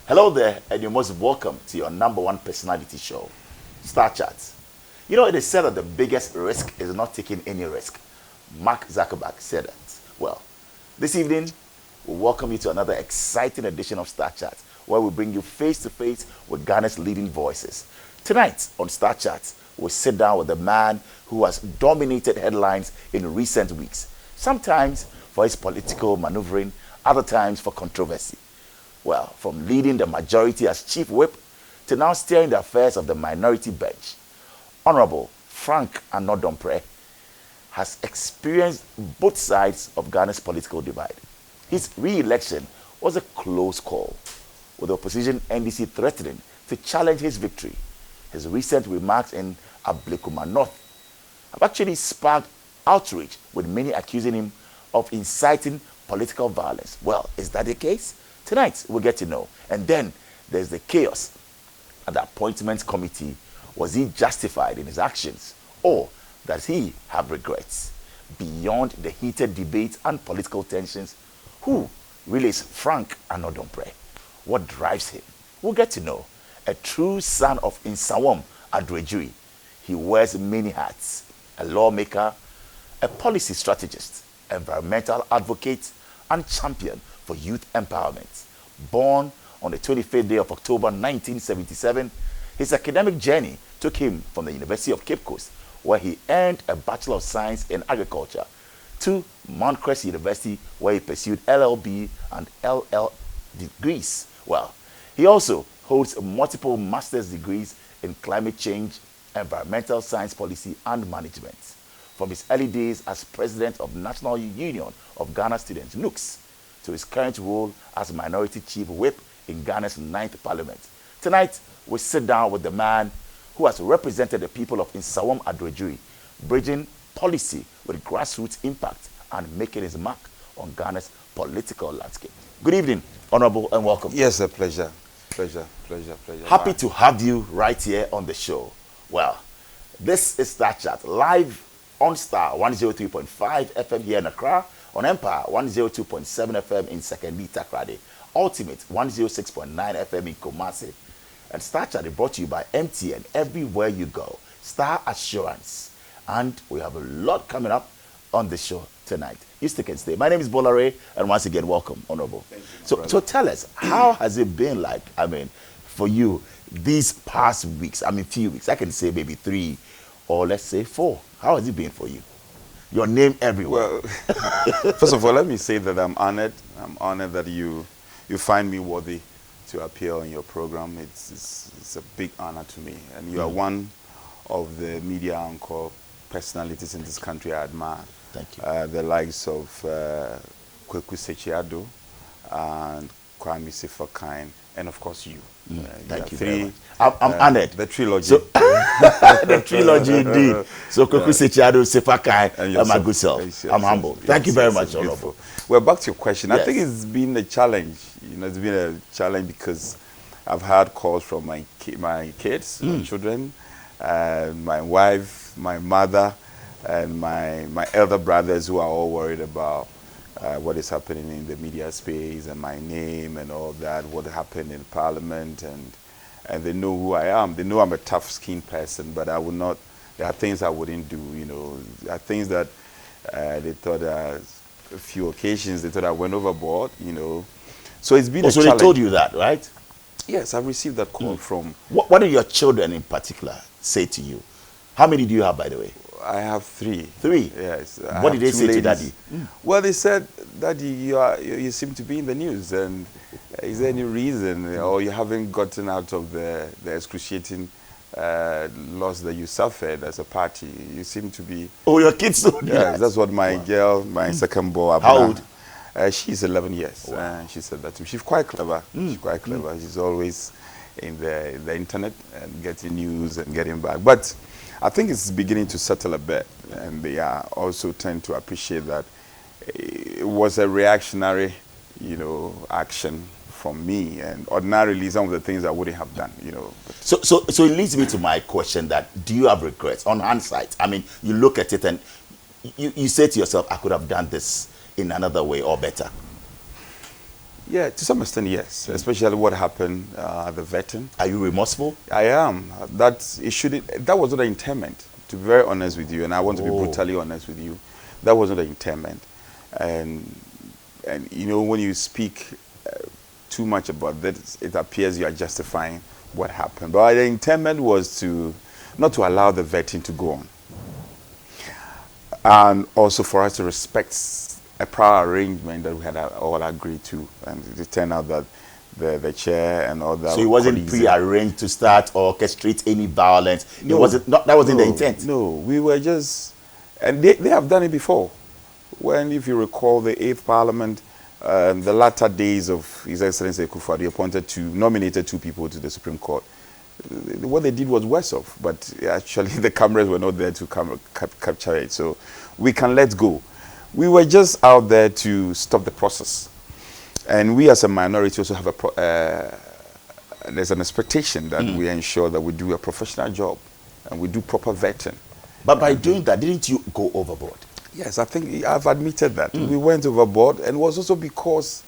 Hello there, and you're most welcome to your number one personality show, Star Chat. You know, it is said that the biggest risk is not taking any risk. Mark Zuckerberg said that. Well, this evening, we welcome you to another exciting edition of Star Chat, where we bring you face-to-face with Ghana's leading voices. Tonight on Star Chat, we'll sit down with a man who has dominated headlines in recent weeks, sometimes for his political maneuvering, other times for controversy. Well, from leading the majority as chief whip to now steering the affairs of the minority bench, Honorable Frank Annoh-Dompreh has experienced both sides of Ghana's political divide. His re-election was a close call, with the opposition NDC threatening to challenge his victory. His recent remarks in Ablekuma North have actually sparked outrage, with many accusing him of inciting political violence. Well, is that the case? Tonight, we'll get to know. And then there's the chaos at the appointments committee. Was he justified in his actions, or does he have regrets? Beyond the heated debates and political tensions, who really is Frank Annoh-Dompreh? What drives him? We'll get to know. A true son of Nsawam Adrejui. He wears many hats: a lawmaker, a policy strategist, environmental advocate, and champion for youth empowerment. Born on the 25th day of October 1977, his academic journey took him from the University of Cape Coast, where he earned a Bachelor of Science in Agriculture, to Mount Crest University, where he pursued LLB and LL degrees. Well, he also holds multiple master's degrees in climate change, environmental science policy, and management. From his early days as president of National Union of Ghana Students, NUCS, to his current role as minority chief whip in Ghana's 9th parliament. Tonight, we sit down with the man who has represented the people of Nsawam Adrejui, bridging policy with grassroots impact and making his mark on Ghana's political landscape. Good evening, Honorable, and welcome. Yes, a pleasure. Pleasure. Happy to have you right here on the show. Well, this is Star Chat, live on Starr 103.5 FM here in Accra, on Empire 102.7 FM in Sekondi Takrade, Ultimate 106.9 FM in Kumasi. And Star Chat is brought to you by MTN, everywhere you go. Star Assurance. And we have a lot coming up on the show tonight. You stick and stay. My name is Bolare, and once again, welcome, Honorable. Thank you, so tell us, how has it been like, for you these past weeks? Few weeks. I can say maybe 3 or let's say 4. How has it been for you? Your name everywhere. Well, first of all, let me say that I'm honored. I'm honored that you find me worthy to appear on your program. It's a big honor to me. And you are one of the media anchor personalities in this country I admire. Thank you. The likes of Kweku Sechiado and Kwame Sifakine, and of course you. Thank you very much. I'm honored. The trilogy. So, the trilogy indeed. So Kweku Sechiado, Sifakine, and my good self. Yes, I'm humble. Thank you very much, Honorable. Well, back to your question. Yes. I think it's been a challenge. It's been a challenge because I've had calls from my kids, my children, my wife, my mother, and my elder brothers, who are all worried about what is happening in the media space and my name and all that, what happened in Parliament, and they know who I am. They know I'm a tough-skinned person, but I would not. There are things I wouldn't do. There are things that they thought. A few occasions they thought I went overboard. So it's been a so challenge. they told you that, right? Yes, I've received that call from. What did your children in particular say to you? How many do you have, by the way? I have 3. 3? Yes. What did they say to Daddy? Well, they said, Daddy, you seem to be in the news, and is there any reason, or you haven't gotten out of the excruciating loss that you suffered as a party? You seem to be. Oh, your kids told you Yes, that's what my girl, my second boy. How old? She's 11 years. Wow. She said that to me. She's quite clever. She's quite clever. She's always in the internet and getting news and getting back. But I think it's beginning to settle a bit, and they are also tend to appreciate that it was a reactionary, action from me, and ordinarily some of the things I wouldn't have done, So it leads me to my question: that do you have regrets on hindsight? You look at it and you say to yourself, I could have done this in another way or better. Yeah, to some extent, yes. Especially what happened at the vetting. Are you remorseful? I am. That was not the intent, to be very honest with you, and I want to be brutally honest with you. That wasn't the intent. And you know, when you speak too much about that, it appears you are justifying what happened. But the intent was not to allow the vetting to go on. And also for us to respect a prior arrangement that we had all agreed to. And it turned out that the chair and all that. So it wasn't pre-arranged to start or orchestrate any violence. No, that wasn't the intent. No, we were just, and they have done it before. When, if you recall, the 8th Parliament, the latter days of His Excellency Akufo-Addo nominated 2 people to the Supreme Court. What they did was worse off, but actually the cameras were not there to capture it, so we can let go. We were just out there to stop the process. And we as a minority also have there's an expectation that we ensure that we do a professional job and we do proper vetting. But by doing that, didn't you go overboard? Yes, I think I've admitted that. We went overboard, and it was also because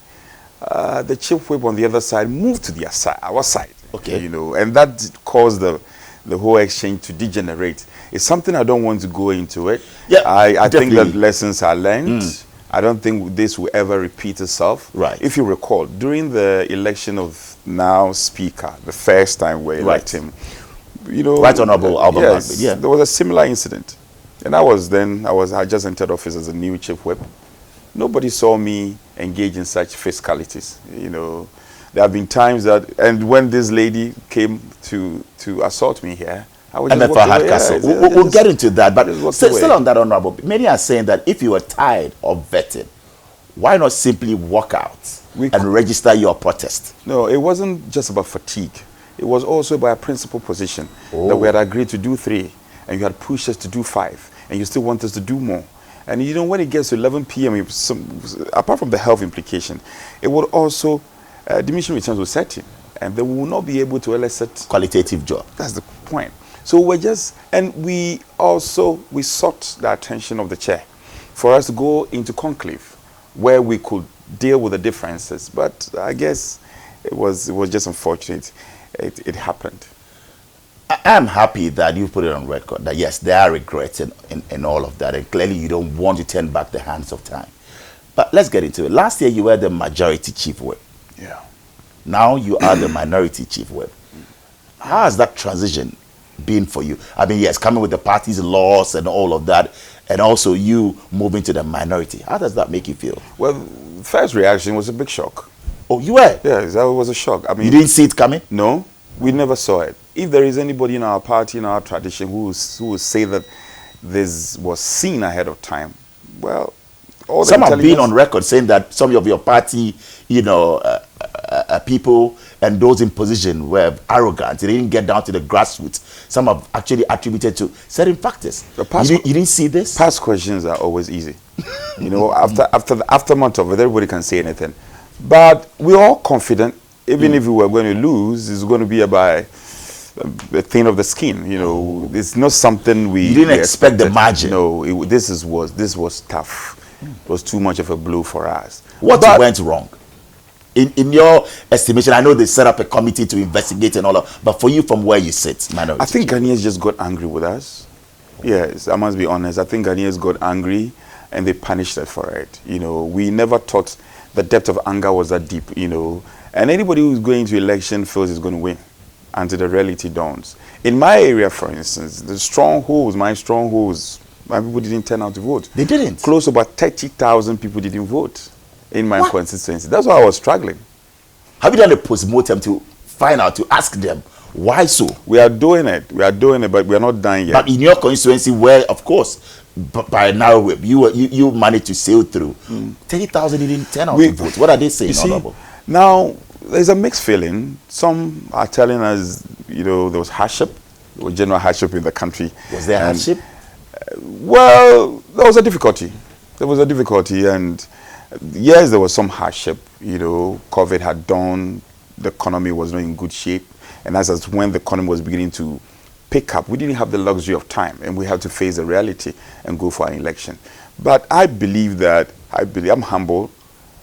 the chief whip on the other side moved to our side. Okay. You know, and that caused the whole exchange to degenerate. It's something I don't want to go into it. Yeah, I think that lessons are learned. I don't think this will ever repeat itself. Right. If you recall, during the election of now Speaker, the first time we elected him, you know, Right Honorable Albert yes, yeah. there was a similar incident. And I just entered office as a new chief whip. Nobody saw me engage in such fiscalities. You know, there have been times that, and when this lady came to assault me here, I was just walk away. Castle. Yeah, we'll get into that, but still on that, Honorable, many are saying that if you are tired of vetting, why not simply walk out and register your protest? No, it wasn't just about fatigue. It was also by a principal position that we had agreed to do 3, and you had pushed us to do 5, and you still want us to do more. And you know, when it gets to 11 p.m., apart from the health implication, it would also, diminishing returns will set in, and they will not be able to elicit qualitative job. That's the point. So we sought the attention of the chair for us to go into conclave where we could deal with the differences. But I guess it was just unfortunate. It happened. I am happy that you put it on record that yes, there are regrets in all of that, and clearly you don't want to turn back the hands of time. But let's get into it. Last year you were the majority chief whip. Yeah. Now you are the minority chief whip. How has that transition been for you? I mean, yes, coming with the party's laws and all of that, and also you moving to the minority. How does that make you feel? Well, first reaction was a big shock. Oh, you were? Yes, that was a shock. I mean, you didn't see it coming? No, we never saw it. If there is anybody in our party, in our tradition, who will say that this was seen ahead of time, well, some have been on record saying that some of your party, you know, people and those in position were arrogant. They didn't get down to the grassroots. Some have actually attributed to certain factors. You didn't see this? Past questions are always easy. You know, after the aftermath of it, everybody can say anything. But we're all confident, even if we were going to lose, it's going to be by a thing of the skin. You know, it's not something you didn't expect the margin. No, this was tough. It was too much of a blow for us. What went wrong? In your estimation, I know they set up a committee to investigate and all of, but for you, from where you sit, minority, I think Ghanaians just got angry with us. Yes, I must be honest. I think Ghanaians got angry and they punished us for it. You know, we never thought the depth of anger was that deep, you know. And anybody who's going to election feels is going to win until the reality dawns. In my area, for instance, my strongholds, my people didn't turn out to vote. They didn't? Close to about 30,000 people didn't vote in my constituency. That's why I was struggling. Have you done a post-mortem to find out, to ask them, why so? We are doing it, but we are not done yet. But in your constituency, where, of course, by narrow whip, you managed to sail through, 30,000 didn't turn out to vote. What are they saying, Honorable? Now, there's a mixed feeling. Some are telling us, you know, there was hardship. There was general hardship in the country. Was there hardship? Well, there was a difficulty. And yes, there was some hardship. You know, COVID had done, the economy was not in good shape. And that's when the economy was beginning to pick up. We didn't have the luxury of time, and we had to face the reality and go for an election. But I'm humble.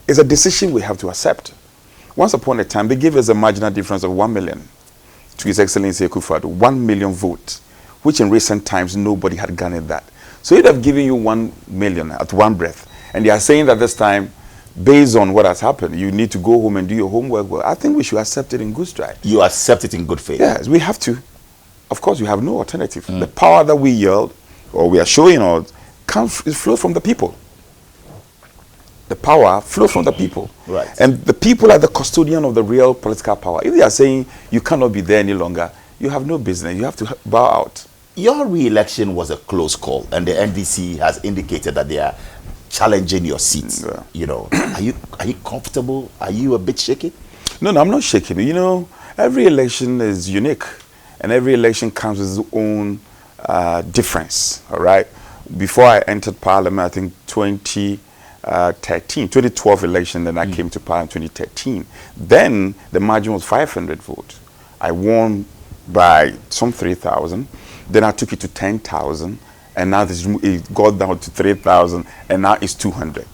It's a decision we have to accept. Once upon a time, they gave us a marginal difference of 1 million to His Excellency Akufo-Addo, 1 million votes, which in recent times nobody had garnered that. So they'd have given you 1 million at one breath. And they are saying that this time, based on what has happened, you need to go home and do your homework. Well, I think we should accept it in good stride. You accept it in good faith? Yes, we have to. Of course, we have no alternative. The power that we yield, or we are showing, or flows from the people. The power flows from the people. Right. And the people are the custodian of the real political power. If they are saying you cannot be there any longer, you have no business. You have to bow out. Your re-election was a close call, and the NDC has indicated that they are challenging your seat. Yeah. You know, are you comfortable? Are you a bit shaky? No, I'm not shaking. You know, every election is unique, and every election comes with its own difference. All right. Before I entered Parliament, I think 2012 election, then I came to power in 2013. Then the margin was 500 votes. I won by some 3,000. Then I took it to 10,000, and now it got down to 3,000, and now it's 200.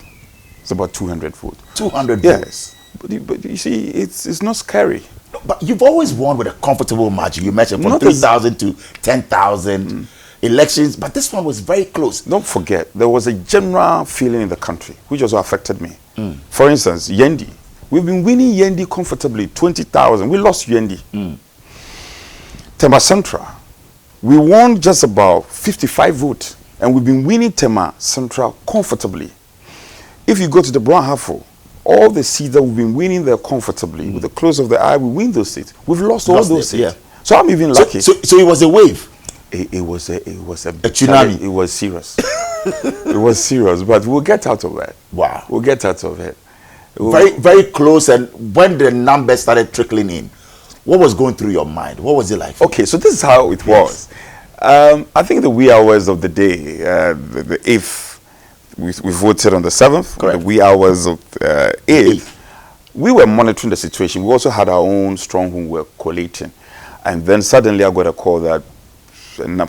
It's about 200 votes. 200 votes? Yes. But you see, it's not scary. But you've always won with a comfortable margin. You mentioned from 3,000 to 10,000 elections, but this one was very close. Don't forget, there was a general feeling in the country, which also affected me. For instance, Yendi. We've been winning Yendi comfortably, 20,000. We lost Yendi. Tema Central. We won just about 55 votes, and we've been winning Tema Central comfortably. If you go to the Brown Hafo, all the seats that we've been winning there comfortably, with the close of the eye, we win those seats. We've lost all those seats. Yeah. So I'm even lucky. So it was a wave. It was a tsunami. It was serious. It was serious, but we'll get out of it. Wow. We'll get out of it. Very, very close. And when the numbers started trickling in, what was going through your mind? What was it like? Okay, so this is how it was. I think the wee hours of the day, the 8th, we voted on the 7th. Correct. The wee hours of 8th, we were monitoring the situation. We also had our own stronghold we were collating. And then suddenly I got a call that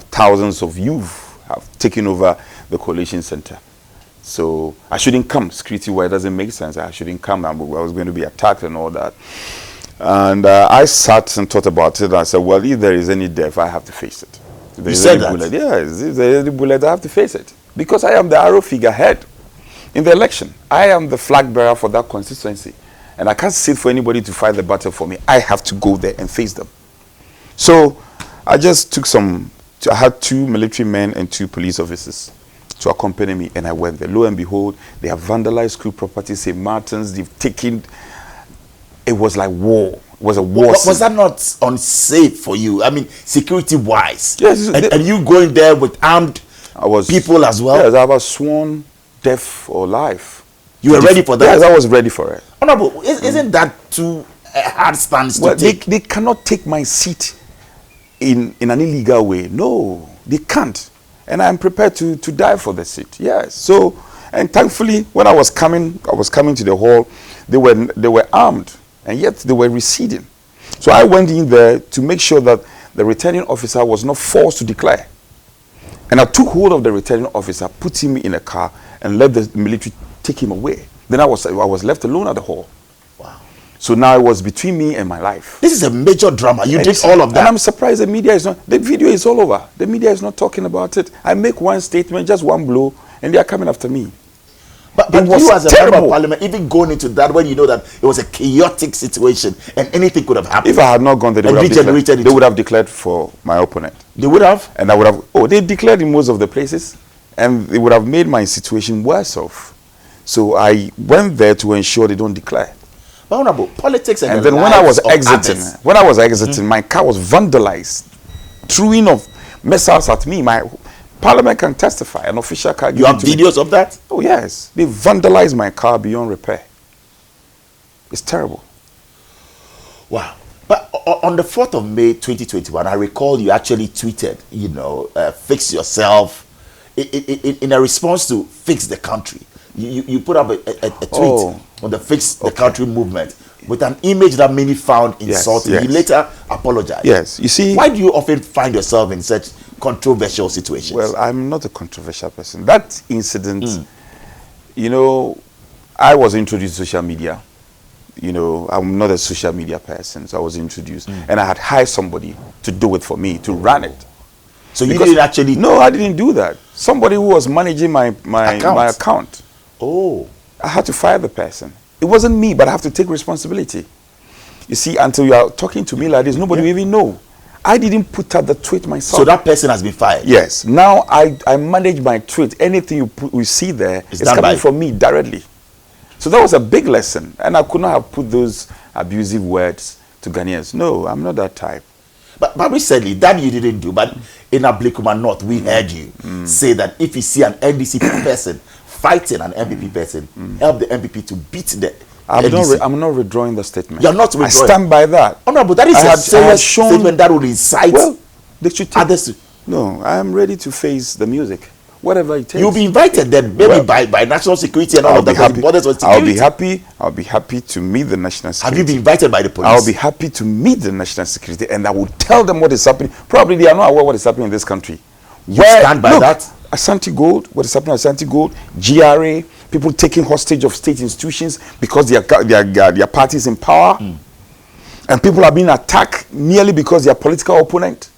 thousands of youth have taken over the coalition center. So I shouldn't come. Security-wise, it doesn't make sense. I shouldn't come. I was going to be attacked and all that. And I sat and thought about it. And I said, well, if there is any death, I have to face it. You said that? Bullet, yes, if there is any bullet, I have to face it. Because I am the arrow figurehead in the election. I am the flag bearer for that constituency. And I can't sit for anybody to fight the battle for me. I have to go there and face them. So I just took I had 2 military men and 2 police officers to accompany me, and I went there. Lo and behold, they have vandalized school property, St. Martin's, they've taken, it was like war. It was a war. Was that not unsafe for you? I mean, security-wise? Yes. And you going there with armed people as well? Yes, I was sworn death or life. You were ready for that? Yes, I was ready for it. Honorable, isn't that too hard stance to take? They cannot take my seat in an illegal way. No, they can't. And I'm prepared to die for the seat. Yes. So, and thankfully, when I was coming to the hall, they were armed, and yet they were receding. So I went in there to make sure that the returning officer was not forced to declare. And I took hold of the returning officer, put him in a car, and let the military take him away. Then I was left alone at the hall. Wow. So now it was between me and my life. This is a major drama. You did all of that. And I'm surprised the media is not, the video is all over. The media is not talking about it. I make one statement, just one blow, and they are coming after me. But you as a member of parliament, even going into that when you know that it was a chaotic situation and anything could have happened. If I had not gone there, they would have declared for my opponent. They would have? And I would have, they declared in most of the places, and they would have made my situation worse off. So I went there to ensure they don't declare. But honorable, politics and then when I was exiting, my car was vandalized, throwing of missiles at me. My parliament can testify. An official car. You have videos of that? Oh yes, they vandalized my car beyond repair. It's terrible. Wow. But on the 4th of May 2021, I recall you actually tweeted, fix yourself, in a response to fix the country. You put up a tweet on the Fix the Country movement with an image that many found insulting. Yes. You later apologized. Yes, you see. Why do you often find yourself in such controversial situations? Well, I'm not a controversial person. That incident, I was introduced to social media I'm not a social media person, so I was introduced. And I had hired somebody to do it for me, to run it. So you didn't actually... No, I didn't do that. Somebody who was managing my account. Oh. I had to fire the person. It wasn't me, but I have to take responsibility. You see, until you are talking to me like this, nobody will even know. I didn't put out the tweet myself. So that person has been fired? Yes. Now I manage my tweet. Anything you see there is coming from me directly. So that was a big lesson. And I could not have put those abusive words to Ghanaians. No, I'm not that type. But recently, that you didn't do. But in Ablekuma North, we heard you say that if you see an NDC person fighting an MPP person, help the MPP to beat the NDC. I'm not withdrawing the statement. You're not withdrawing. I stand by that. Honorable, that is a serious statement that will incite they should take others to... No, I am ready to face the music. Whatever it takes. You'll be invited then, maybe by national security and all of that. I'll be happy to meet the national security. Have you been invited by the police? I'll be happy to meet the national security, and I will tell them what is happening. Probably they are not aware of what is happening in this country. You stand by that? Asante Gold, what is happening at Asante Gold, GRA, people taking hostage of state institutions because their party is in power, and people are being attacked merely because they are political opponent.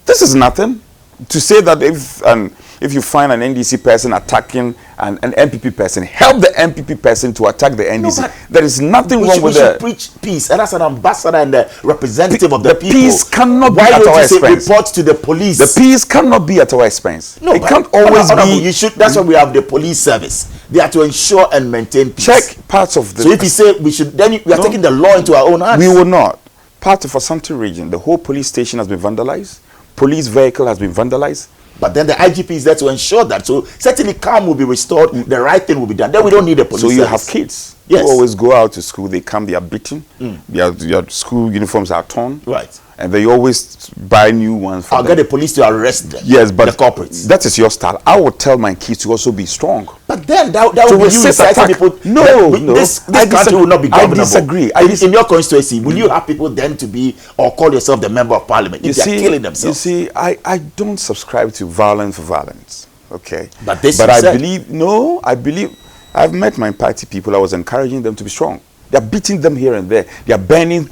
This is nothing. To say that if you find an NDC person attacking an MPP person, help the MPP person to attack the NDC. No, there is nothing wrong with that. We should preach peace, and as an ambassador and the representative of the people. Peace cannot be at our expense. Report to the police. The peace cannot be at our expense. No, it can't always be. You should. That's why we have the police service. They are to ensure and maintain peace. Check parts of the. So if you say we should, then we are taking the law into our own hands. We will not. Part of Asante region, the whole police station has been vandalized. Police vehicle has been vandalized. But then the IGP is there to ensure that. So certainly calm will be restored. The right thing will be done. Then we don't need a police. So you service. have kids. Yes. Who always go out to school. They come. They are beaten. Their school uniforms are torn. Right. And they always buy new ones for I'll get the police to arrest them. Yes, but the culprits. That is your style. I will tell my kids to also be strong. But then that will be you inciting people. No. This country will not be governable. I disagree. In your constituency, will you have people then to be or call yourself the member of parliament if they are killing themselves? You see, I don't subscribe to violence for violence. Okay. But I believe I've met my party people. I was encouraging them to be strong. They are beating them here and there. They are burning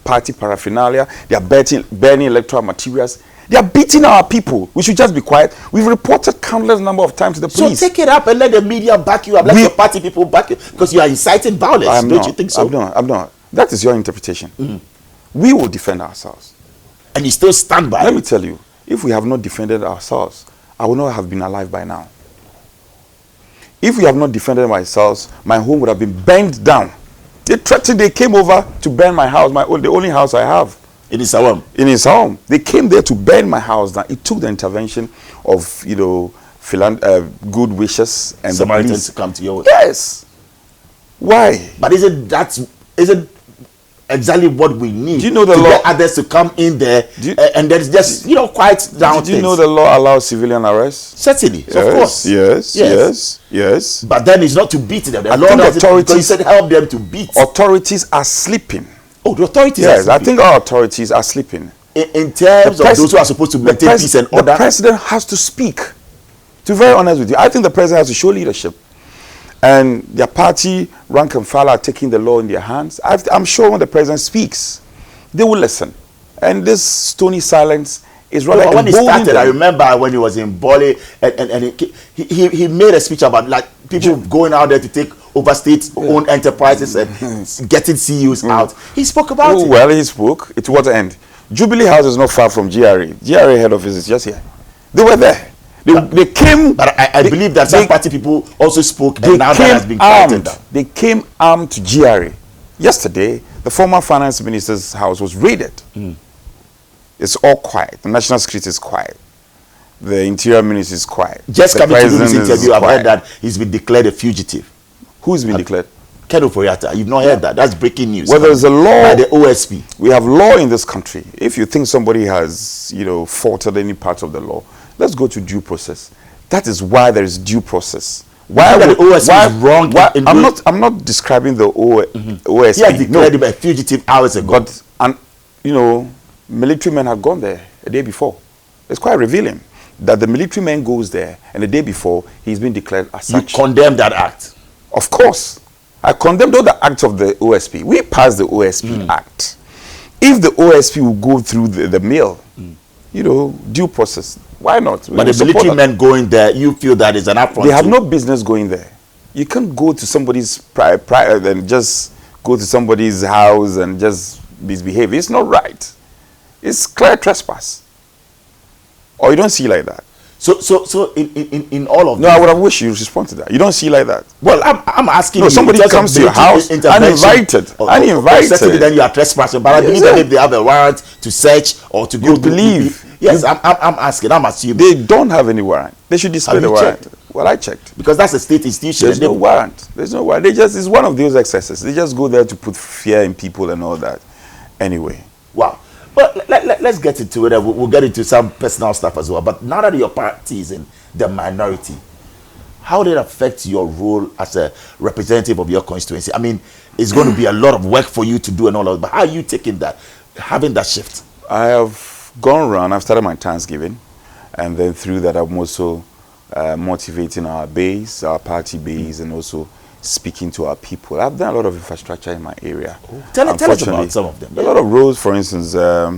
party paraphernalia. They are burning electoral materials. They are beating our people. We should just be quiet. We've reported countless number of times to the police. So take it up and let the media back you up. Let your party people back you, because you are inciting violence. Don't you think so? I'm not. That is your interpretation. We will defend ourselves. And you still stand by it. Let me tell you, if we have not defended ourselves, I would not have been alive by now. If we have not defended ourselves, my home would have been burned down. They threatened, they came over to burn my house, the only house I have. In his home? In his home. They came there to burn my house down. It took the intervention of, good wishes and Samaritans the police to come to your... Yes. Why? But isn't exactly what we need? Do you know the law? Get others to come in there and then just, quiet down. Did you know the law allows civilian arrest? Certainly, yes, of course. Yes. But then it's not to beat them. The law authorities, you said help them to beat. Authorities are sleeping. Oh, the authorities are sleeping? Yes, I think our authorities are sleeping. In terms of those who are supposed to maintain peace and order? The president has to speak. To be very honest with you, I think the president has to show leadership. And their party, rank and file, are taking the law in their hands. I'm sure when the president speaks, they will listen. And this stony silence is rather when he started, I remember when he was in Bole, and he made a speech about people going out there to take over state-owned enterprises and getting CEOs out. He spoke about it. Well, he spoke. To what end? Jubilee House is not far from GRA. GRA head office is just here. They were there. They came. But I believe that some party people also spoke, and now that has been quieted down. They came armed to GRA. Yesterday, the former finance minister's house was raided. It's all quiet. The national security is quiet. The interior minister is quiet. Just coming to do this interview, I've heard that he's been declared a fugitive. Who's been declared? Kenneth Ofori-Atta. You've not heard that. That's breaking news. Well, there's a law. By the OSP. We have law in this country. If you think somebody has, faulted any part of the law, let's go to due process. That is why there is due process. Why would the OSP is wrong? I'm not describing the OSP. He has declared him a fugitive hours ago. But military men had gone there a day before. It's quite revealing that the military man goes there, and the day before he's been declared as such. You condemn that act? Of course. I condemned all the acts of the OSP. We passed the OSP Act. If the OSP will go through the mill, you know, due process, why not? But the military men going there, you feel that is an affront? They have no business going there. You can't go to somebody's private and just go to somebody's house and just misbehave. It's not right. It's clear trespass. Or you don't see like that. So in all of no, I would have wished you respond to that. You don't see like that. Well, I'm asking. No, somebody comes to your house uninvited. Uninvited. Then you are trespassing. But I believe that if they have a warrant to search or to go, you believe. Yes, I'm asking. I'm assuming they don't have any warrant. They should display the warrant. Checked? Well, I checked because that's a state institution. There's no warrant. There's no warrant. It's one of those excesses. They just go there to put fear in people and all that. Anyway. Wow. But let's get into it. We'll get into some personal stuff as well. But now that your party is in the minority, how did it affect your role as a representative of your constituency? I mean, it's going to be a lot of work for you to do and all of that. But how are you taking that, having that shift? I have gone around. I've started my Thanksgiving. And then through that, I'm also motivating our base, our party base, and also speaking to our people. I've done a lot of infrastructure in my area. Tell us about some of them. A lot of roads, for instance, the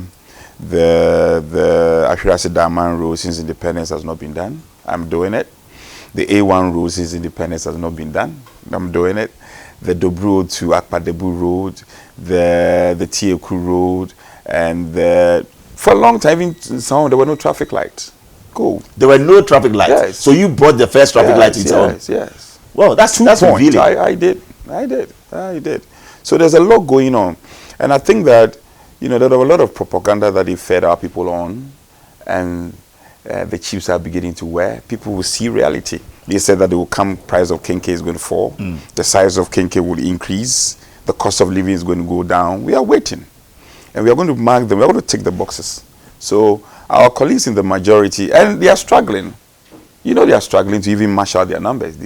Ashirasi Daman road since independence has not been done. I'm doing it. The A1 road since independence has not been done. I'm doing it. The Dobru road to Akpadebu road, the Tieku road, and for a long time, even some there were no traffic lights. Cool. There were no traffic lights. Yes. So you brought the first traffic light in town. Yes. Well, that's revealing. I did. So there's a lot going on. And I think that, you know, there were a lot of propaganda that they fed our people on. And the chiefs are beginning to wear. People will see reality. They said that price of Kenke is going to fall. The size of Kenke will increase. The cost of living is going to go down. We are waiting. And we are going to mark them. We are going to tick the boxes. So our colleagues in the majority, and they are struggling. You know, they are struggling to even mash out their numbers.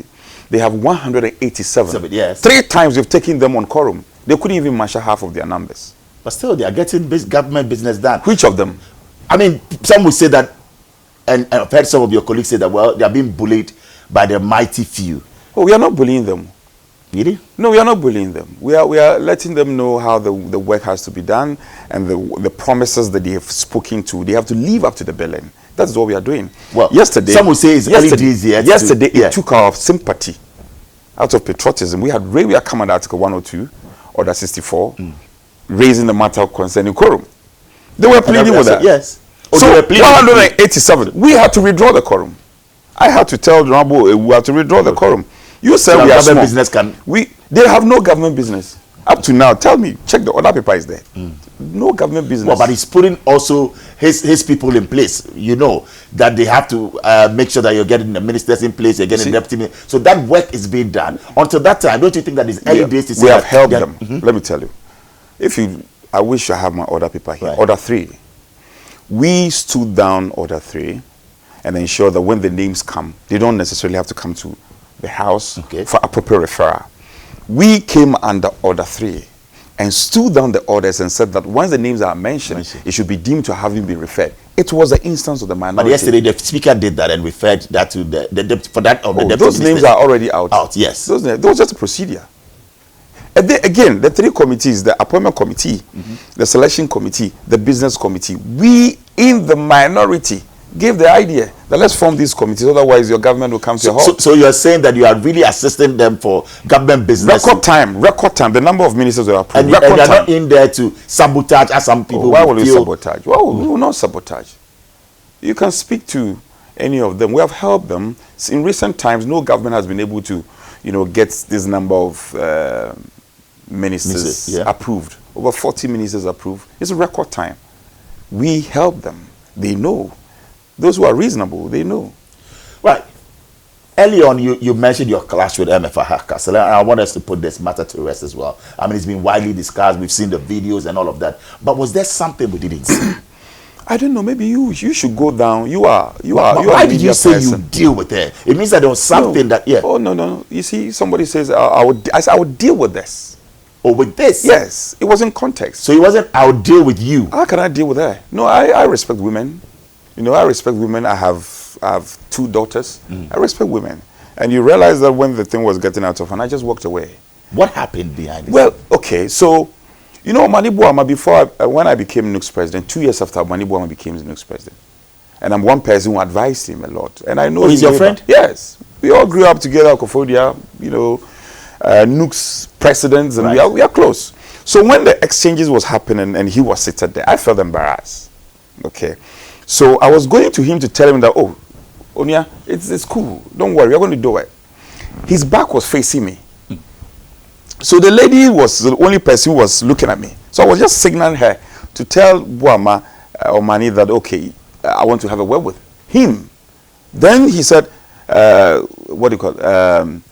They have 187. Yes. 3 times we've taken them on quorum. They couldn't even marshal half of their numbers. But still, they are getting government business done. Which of them? I mean, some would say that, and I've heard some of your colleagues say that, well, they are being bullied by the mighty few. Oh, we are not bullying them. Really? No, we are not bullying them. We are letting them know how the work has to be done and the promises that they have spoken to. They have to live up to the billing. That's what we are doing. Well, yesterday, some would say it's yesterday it took our sympathy out of patriotism. We are coming at Article 102, Order 64, raising the matter concerning quorum. They were pleading with that. Yes. So 187, we had to withdraw the quorum. I had to tell Rambo we had to withdraw the quorum. You said so we are small. Business They have no government business. Up to now, tell me, check the other paper is there. No government business. Well, but he's putting also his people in place. You know that they have to make sure that you're getting the ministers in place, you're getting deputy. So that work is being done. Until that time, don't you think that it's early days to say we have helped them? Let me tell you. I wish I have my order paper here. Right. Order 3. We stood down Order 3 and ensured that when the names come, they don't necessarily have to come to the house for appropriate referral. We came under Order 3 and stood down the orders and said that once the names are mentioned, it should be deemed to having been referred. It was the instance of the minority. But yesterday the speaker did that and referred that to the deputy. Those names are already out. Yes. Those was just a procedure. And then, again, the 3 committees, the appointment committee, the selection committee, the business committee, we in the minority gave the idea that let's form these committees, otherwise your government will come to a halt. So you're saying that you are really assisting them for government business? Record time. The number of ministers were approved. And you're not in there to sabotage, as some people why will you sabotage? Well, we will not sabotage. You can speak to any of them. We have helped them. In recent times, no government has been able to, get this number of ministers approved. Over 40 ministers approved. It's a record time. We help them. They know. Those who are reasonable, they know. Right. Early on, you mentioned your clash with MFA Hackers. And I want us to put this matter to rest as well. I mean, it's been widely discussed. We've seen the videos and all of that. But was there something we didn't see? I don't know. Maybe you should go down. You are. Why did you say you deal with it? It means that there was something that. Oh no. You see, somebody says I would deal with this. Or with this? Yes. It was in context. So it wasn't I would deal with you. How can I deal with her? No, I respect women. I respect women. I have 2 daughters. I respect women. And you realize that when the thing was getting out of hand, I just walked away. What happened behind this? Well, okay, so, you know, Mani Buama, before, when I became NUC's president, 2 years after Mani Buama became NUC's president, and I'm one person who advised him a lot. And I know he's your friend? Yes. We all grew up together, Kofodia, you know, NUC's presidents, and we are close. So when the exchanges was happening and he was seated there, I felt embarrassed. Okay. So I was going to him to tell him that, oh, Onya, it's cool. Don't worry, we're going to do it. His back was facing me. So the lady was the only person who was looking at me. So I was just signaling her to tell Buama or Mani that, okay, I want to have a word with him. Then he said, what do you call it?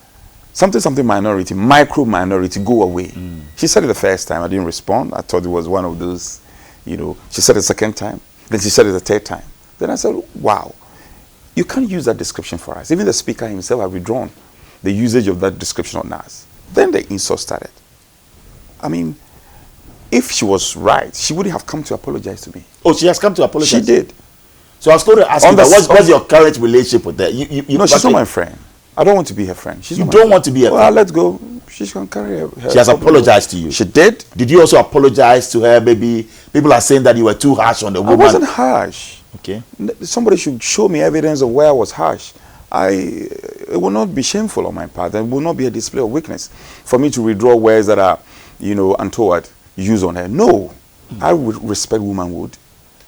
Something minority, micro minority, go away. She said it the first time. I didn't respond. I thought it was one of those, you know. She said it the second time. Then she said it the third time. Then I said, wow, you can't use that description for us. Even the speaker himself had withdrawn the usage of that description on us. Then the insult started. I mean, if she was right, she would have come to apologize to me. Oh, she has come to apologize? She did. So I was going to ask you, what's your current relationship with her? No, she's not my friend. I don't want to be her friend. You don't want to be her friend? Well, let's go. She's going to carry her. She has apologized to you? She did. Did you also apologize to her? Maybe people are saying that you were too harsh on the woman. I wasn't harsh. Okay. Somebody should show me evidence of where I was harsh. It will not be shameful on my part. It will not be a display of weakness for me to withdraw words that are, you know, untoward, use on her. No. I would respect womanhood.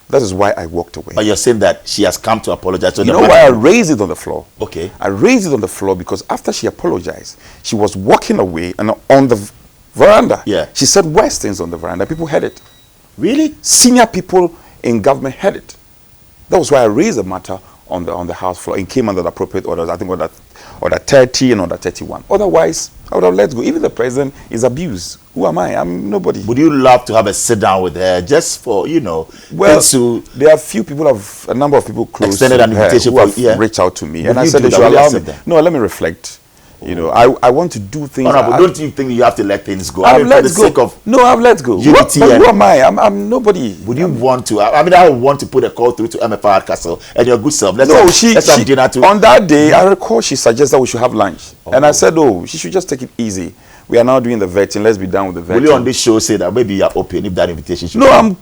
That is why I walked away. But you're saying that she has come to apologize. So you know why I raised it on the floor? Okay. I raised it on the floor because after she apologized, she was walking away and on the veranda. Yeah. She said worse things on the veranda. People heard it. Really? Senior people in government heard it. That was why I raised the matter on the House floor. It came under the appropriate orders. I think order 30 and order 31. Otherwise, I would have let go. Even the president is abused. Who am I? I'm nobody. Would you love to have a sit down with her just for, you know? Well, there are a number of people close extended an invitation who have reached out to me. Would and I said they should allow me. Them? No, let me reflect. You know, I want to do things. But don't you think you have to let things go? I've let go. I've let go. But who am I? I'm nobody. Would you want to? I mean, I would want to put a call through to MFR Castle and your good self. Let's have dinner too. On that day, I recall she suggested we should have lunch. And I said, oh, she should just take it easy. We are now doing the vetting. Let's be done with the vetting. Will you on this show say that maybe you're open if that invitation should come?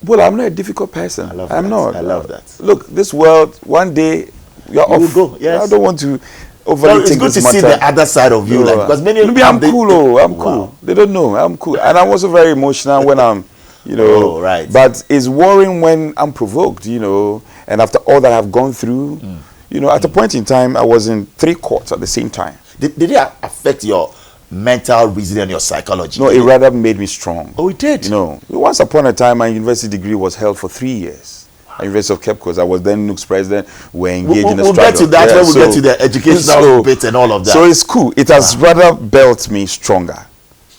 I'm not a difficult person. I'm not. I love that. Look, this world, one day, you're off. Will go. Yes. I don't want to it's good to see the other side of you, because many of I'm cool. I'm cool. They don't know. I'm cool, and I'm also very emotional when I'm, you know. Right. But it's worrying when I'm provoked, you know, and after all that I've gone through, you know, at a point in time, I was in 3 courts at the same time. Did it affect your mental reasoning and your psychology? No, it rather made me strong. Oh, it did. You know, once upon a time, my university degree was held for 3 years. University of Cape Coast. I was then NUC's president. We're engaged in a struggle. We'll get to that when we get to the educational bit and all of that. So it's cool. It has rather built me stronger.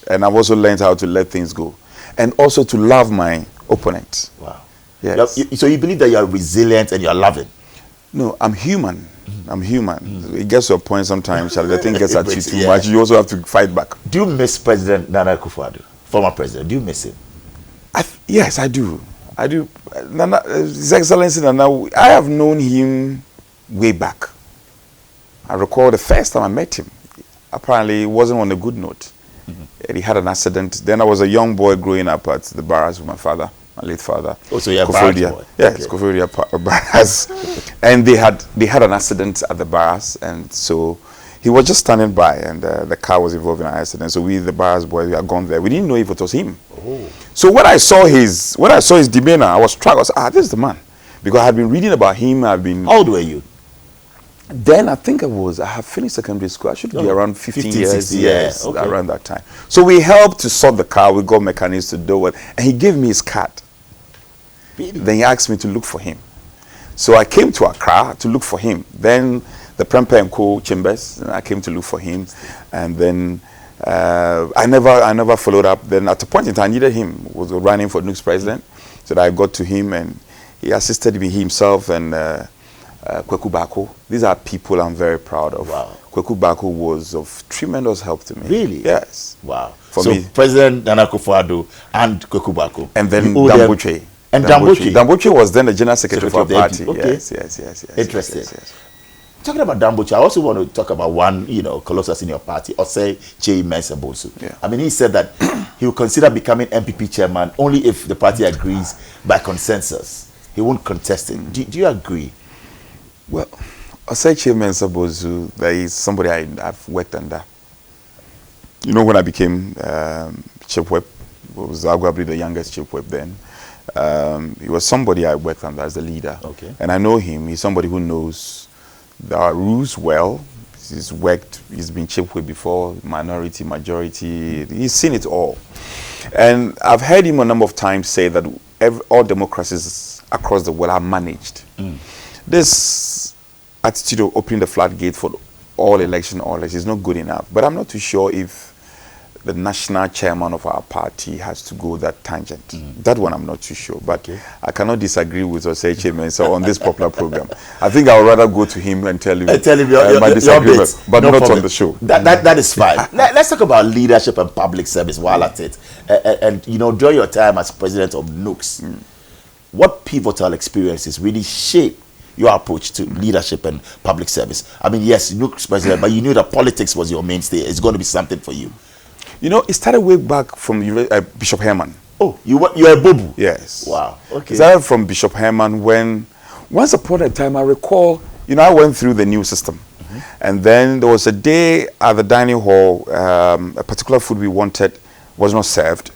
And I've also learned how to let things go. And also to love my opponents. Wow. Yes. So you believe that you're resilient and you're loving? No, I'm human. I'm human. It gets to a point sometimes, the thing gets at you too much. You also have to fight back. Do you miss President Nana Akufo-Addo, former president? Do you miss him? Yes, I do. I do. Nana, His Excellency Nana, I have known him way back. I recall the first time I met him. Apparently, it wasn't on a good note. He had an accident. Then I was a young boy growing up at the barracks with my father, my late father. Oh, so you're a barracks boy? Yes, Kofodia barracks. And they had an accident at the barracks, and so he was just standing by, and the car was involved in an accident. So we, the barracks boys, we had gone there. We didn't know if it was him. Oh. So when I saw his demeanor, I was struck. I was this is the man, because I had been reading about him. How old were you? Then I think I have finished secondary school. I should be around 15 years. Yes, okay. Around that time. So we helped to sort the car. We got mechanics to do it, and he gave me his card. Really? Then he asked me to look for him. So I came to Accra to look for him. Then the Prempeh and Co. Chambers, and I came to look for him, and then I never followed up. Then at a point in time, I needed him. Was running for NUC's president, so that I got to him, and he assisted me himself and Kweku Bako. These are people I'm very proud of. Wow. Kweku Bako was of tremendous help to me. Really? Yes. Wow. For me, President Nana Akufo-Addo and Kweku Bako, and then Dompreh. And Dompreh was then the general secretary of our party. Okay. Yes. Interesting. Yes. Talking about Dambucha, I also want to talk about one, colossus in your party, Osei Chei Mensah-Bonsu. Yeah. I mean, he said that he will consider becoming MPP chairman only if the party agrees by consensus. He won't contest it. Do you agree? Well, Osei Chei Mensah-Bonsu, there is somebody I've worked under. When I became chief whip, was arguably the youngest chief whip then. He was somebody I worked under as the leader. Okay. And I know him. He's somebody who knows the rules well. He's been chief whip before, minority, majority. He's seen it all. And I've heard him a number of times say that all democracies across the world are managed. This attitude of opening the floodgate for all election is not good enough. But I'm not too sure if the national chairman of our party has to go that tangent. That one I'm not too sure. But I cannot disagree with Osei Chei Mensah on this popular program. I think I would rather go to him and tell him my disagreement, but no not problem. On the show. That is fine. Let's talk about leadership and public service while at it. And during your time as president of NUCS, what pivotal experiences really shaped your approach to leadership and public service? I mean, yes, NUCS president, but you knew that politics was your mainstay. It's going to be something for you. It started way back from Bishop Herman. Oh, you're a Bobu? Yes. Wow, okay. It started from Bishop Herman when, once upon a time, I recall, I went through the new system. And then there was a day at the dining hall, a particular food we wanted was not served.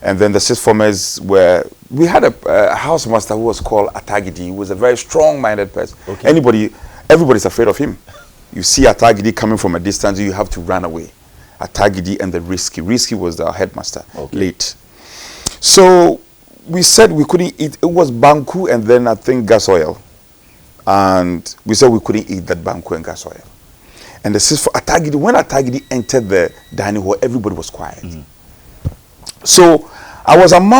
And then the sixth formers we had a house master who was called Atagidi. He was a very strong-minded person. Okay. Everybody's afraid of him. You see Atagidi coming from a distance, you have to run away. Atagidi and the Risky. Risky was the headmaster, late. So we said we couldn't eat. It was Banku and then I think gas oil. And we said we couldn't eat that Banku and gas oil. And Atagidi, when Atagidi entered the dining hall, everybody was quiet. So I was on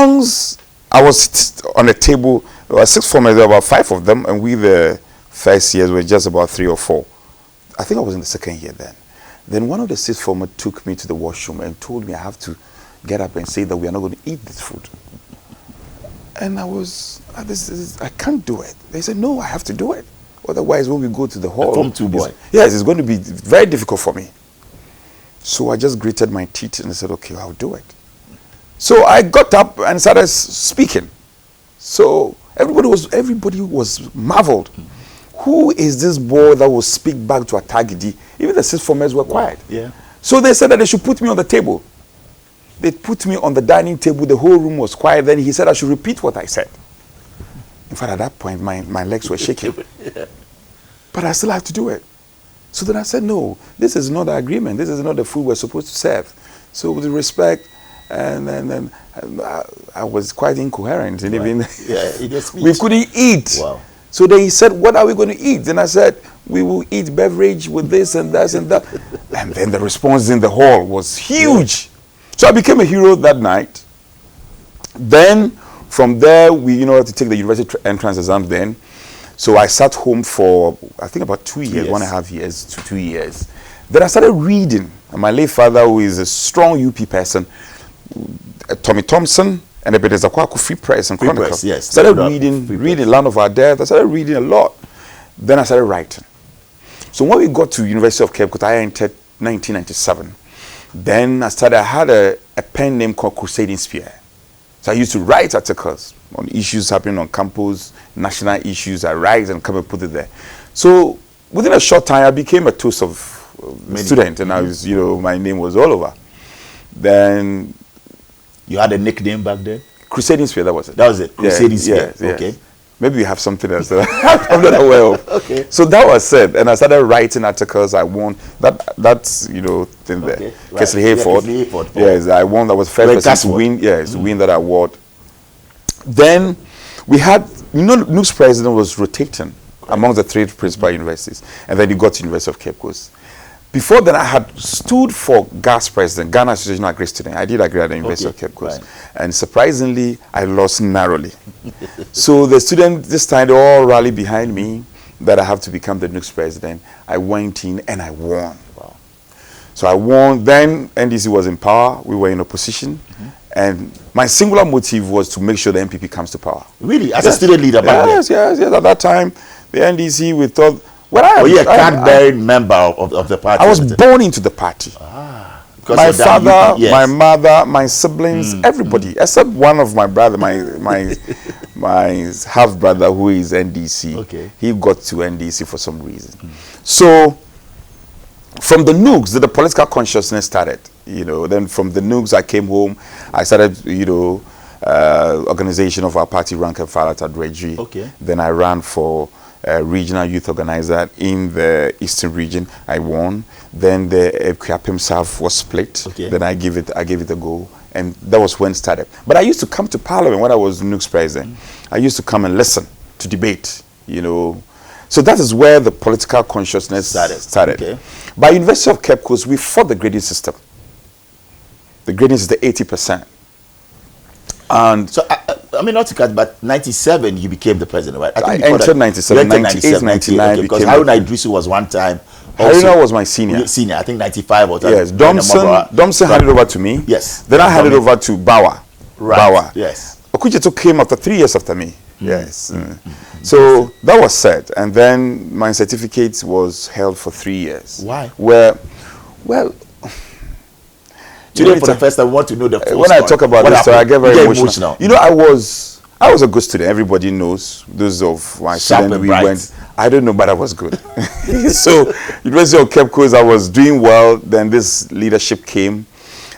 a table, there were 6 formers, there were about 5 of them, and we the first years were just about 3 or 4. I think I was in the second year then. Then one of the 6 formers took me to the washroom and told me I have to get up and say that we are not going to eat this food. And I can't do it. They said, no, I have to do it. Otherwise, when we go to the hall, yes, it's going to be very difficult for me. So I just gritted my teeth and I said, okay, I'll do it. So I got up and started speaking. So everybody was marveled. Who is this boy that will speak back to Atagidi? Even the 6 formers were quiet. Yeah. So they said that they should put me on the table. They put me on the dining table. The whole room was quiet. Then he said I should repeat what I said. In fact, at that point, my legs were shaking. But I still have to do it. So then I said, no, this is not the agreement. This is not the food we're supposed to serve. So with respect, and then I was quite incoherent. And even we couldn't eat. Wow. So then he said, what are we going to eat? And I said, we will eat beverage with this and that and that. And then the response in the hall was huge. So I became a hero that night. Then from there, we had to take the university entrance exam then. So I sat home for, I think about 2 years, 1.5 years to 2 years. Then I started reading. And my late father, who is a strong UP person, Tommy Thompson, and a bit as a Free Press and Chronicle. Started reading Land of Our Death. I started reading a lot. Then I started writing. So when we got to University of Cape Coast, I entered 1997. Then I had a pen name called Crusading Spear. So I used to write articles on issues happening on campus, national issues. I write and come and put it there. So within a short time, I became a toast of student, and I was, my name was all over. Then you had a nickname back then? Crusading Spear, that was it. That was it, Crusading Spear. Yes. Okay. Maybe we have something else that I'm not aware of. Okay. So that was it, and I started writing articles. I won that's thing there. Kesley Hayford. Yes, I won. That was the first person to win. Yes, win that award. Then we had, NUCS president was rotating among the 3 principal universities, and then he got to University of Cape Coast. Before then, I had stood for GAS president, Ghana Association of Agri Students. I did agree at the University of Cape Coast. And surprisingly, I lost narrowly. So the students, this time, they all rallied behind me that I have to become the NUCS president. I went in and I won. Wow. So I won. Then NDC was in power. We were in opposition. And my singular motive was to make sure the MPP comes to power. Really? As a student leader back then? Yes. At that time, the NDC, we thought, Were you a card-bearing member of the party? I was born into the party. My father, my mother, my siblings, everybody, except one of my brother, my half brother who is NDC. Okay. He got to NDC for some reason. So from the nooks that the political consciousness started, you know, then from the nooks I came home, I started, you know, organization of our party rank and file at Adredri. Okay. Then I ran for regional youth organizer in the eastern region. I won. Then the Equiap South was split. Okay. Then I gave it a go, and that was when it started. But I used to come to Parliament when I was Nooks president. I used to come and listen to debate, you know. So that is where the political consciousness started. Okay. By University of Cape Coast, we fought the grading system. The grading is the 80%. And so, I mean, not to cut, but 97, you became the president, right? I entered 97, 98, 99. Okay, because Haruna Idrisu was one time. Haruna was my senior. Senior, I think 95 or yes, Domson handed over to me. Yes. Then I handed over to Bawa. Right. Bawa. Yes. Okucheto came after 3 years after me. Yes. So that was set. And then my certificate was held for 3 years. Why? Well, today for the first time, we want to know the full when story. I talk about this story, I get very emotional. You know, I was a good student. Everybody knows. Those of my students, we went. I don't know, but I was good. So, University of Cape Coast, I was doing well. Then this leadership came,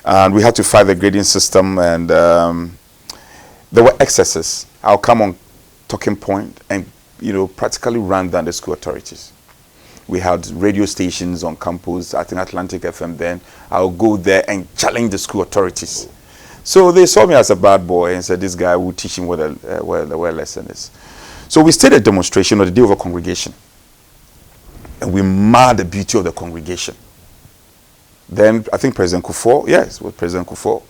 and we had to fight the grading system, and there were excesses. I'll come on talking point and, you know, practically run down the school authorities. We had radio stations on campus, I think Atlantic FM then. I'll go there and challenge the school authorities. So they saw me as a bad boy and said, this guy will teach him what the lesson is. So we stayed at demonstration on the day of a congregation. And we marred the beauty of the congregation. Then I think President Kufuor, yes, it was President Kufuor.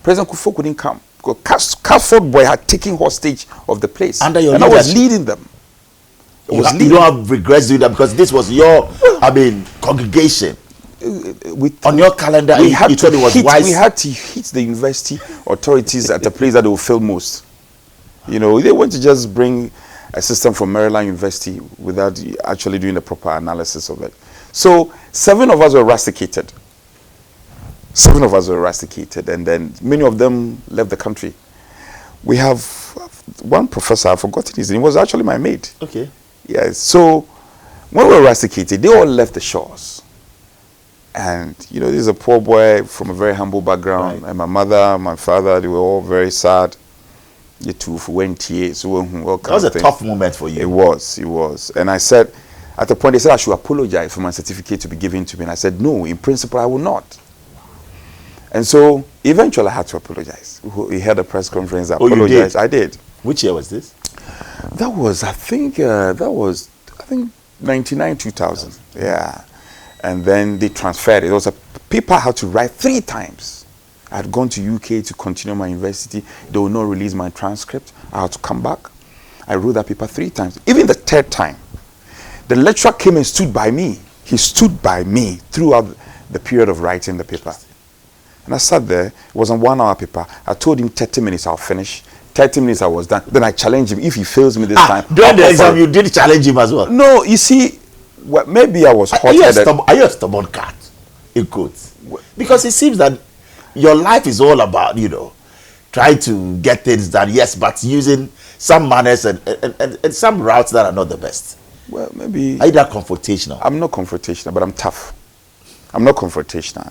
President Kufuor couldn't come. Because Casford boy had taken hostage of the place. Under your and I was leading them. You don't have regrets doing that because this was your, congregation. On your calendar, you thought it was wise. We had to hit the university authorities at the place that they will fail most. You know, they want to just bring a system from Maryland University without actually doing the proper analysis of it. So 7 of us were rusticated. 7 of us were rusticated, and then many of them left the country. We have one professor, I've forgotten his name, he was actually my mate. Okay. Yes, so when we were rusticated, they all left the shores. And, you know, this is a poor boy from a very humble background. Right. And my mother, my father, they were all very sad. You two went here. So that was a tough moment for you. It was. And I said, at the point, they said I should apologize for my certificate to be given to me. And I said, no, in principle, I will not. And so eventually I had to apologize. We had a press conference. I apologized. I did. Which year was this? That was, I think 99, 2000. Yeah. And then they transferred it. It was a paper I had to write 3 times. I had gone to UK to continue my university. They would not release my transcript. I had to come back. I wrote that paper 3 times. Even the 3rd time, the lecturer came and stood by me. He stood by me throughout the period of writing the paper. And I sat there. It was a 1-hour paper. I told him 30 minutes I'll finish. 30 minutes I was done. Then I challenged him. If he fails me this time. During the exam, you did challenge him as well? No, you see, well, maybe I was hot-headed. Are you a stubborn cat? In quotes. Because it seems that your life is all about, you know, trying to get things done, yes, but using some manners and some routes that are not the best. Well, maybe. Are you that confrontational? I'm not confrontational, but I'm tough. I'm not confrontational.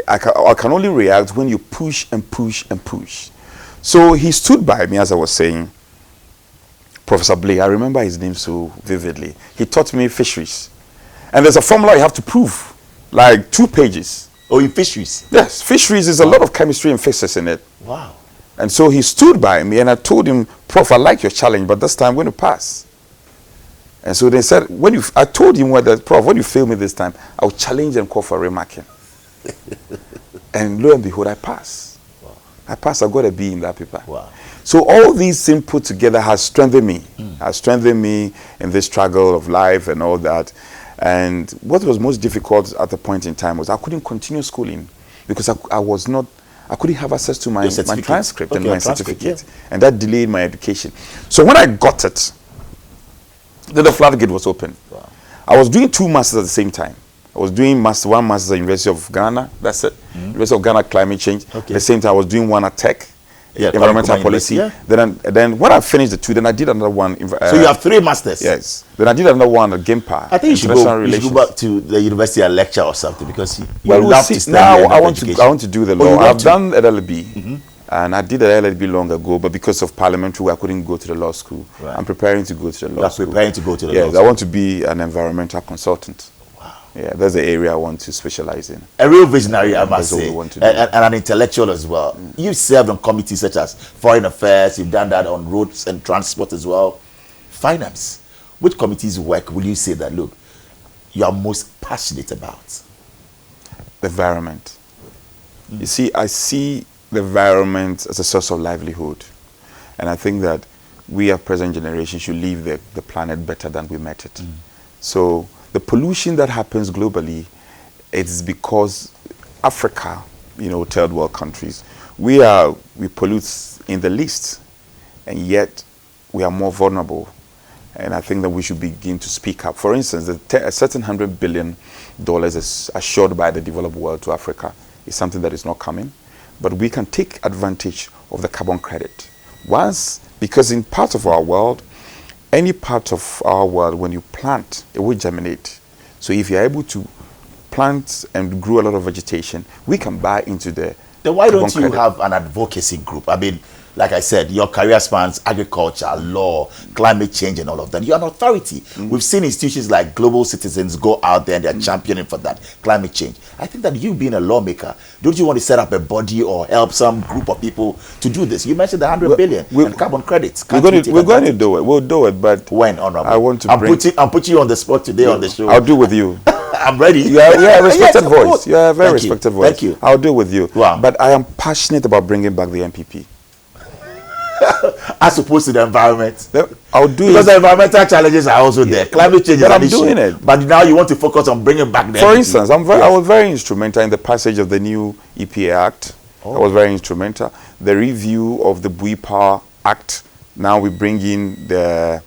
I can only react when you push and push and push. So he stood by me, as I was saying. Professor Blake, I remember his name so vividly. He taught me fisheries. And there's a formula you have to prove, like 2 pages. Oh, in fisheries? Yes, fisheries is a lot of chemistry and physics in it. Wow. And so he stood by me and I told him, Prof, I like your challenge, but this time I'm going to pass. And so they said, I told him, Prof, when you fail me this time, I'll challenge and call for remarking. And lo and behold, I passed. Wow. I passed, I got a B in that paper. Wow. So all these things put together has strengthened me. Has strengthened me in this struggle of life and all that. And what was most difficult at the point in time was I couldn't continue schooling because I couldn't have access to my transcript and my certificate. Yeah. And that delayed my education. So when I got it, then the floodgate was open. Wow. I was doing 2 masters at the same time. I was doing one master at the University of Ghana. That's it. University of Ghana Climate Change. Okay. At the same time, I was doing one at Tech. Yeah, environmental policy. Yeah. Then when I finished the 2, then I did another one. So you have 3 masters. Yes. Then I did another one at GIMPA. I think you should go back to the university and lecture or something, because you we'll love see. to study. Now I want to do the law. I've done LLB, and I did the LLB long ago, but because of parliamentary, I couldn't go to the law school. Right. I'm preparing to go to the law school. Preparing to go to the law school. Yes, I want to be an environmental consultant. Yeah, that's the area I want to specialize in. A real visionary, I must say, and an intellectual as well. You've served on committees such as Foreign Affairs, you've done that on roads and transport as well. Finance. Which committees work will you say that, look, you are most passionate about? The environment. You see, I see the environment as a source of livelihood. And I think that we, our present generation, should leave the planet better than we met it. So the pollution that happens globally, it's because Africa, third world countries, we pollute in the least, and yet we are more vulnerable. And I think that we should begin to speak up. For instance, a certain $100 billion is assured by the developed world to Africa is something that is not coming. But we can take advantage of the carbon credit. Because in part of our world, any part of our world, when you plant, it will germinate. So if you're able to plant and grow a lot of vegetation, we can buy into the Then why don't you have an advocacy group? I mean, like I said, your career spans agriculture, law, climate change, and all of that. You're an authority. We've seen institutions like Global Citizens go out there and they're championing for that climate change. I think that you being a lawmaker, don't you want to set up a body or help some group of people to do this? You mentioned the 100 billion and carbon credits. We're going to do it. We'll do it, but when, Honorable? I want to I'm putting you on the spot today on the show. I'll do with you. I'm ready. You are a respected voice. You are a very Thank respected you. voice. Thank you. I'll do with you. Wow. But I am passionate about bringing back the MPP. As opposed to the environment. I'll do because it. the environmental challenges are also there. Climate change is an issue. doing it. But now you want to focus on bringing back the For MPP. instance, I was very instrumental in the passage of the new EPA Act. I was very instrumental. The review of the Bui Power Act. Now we bring in the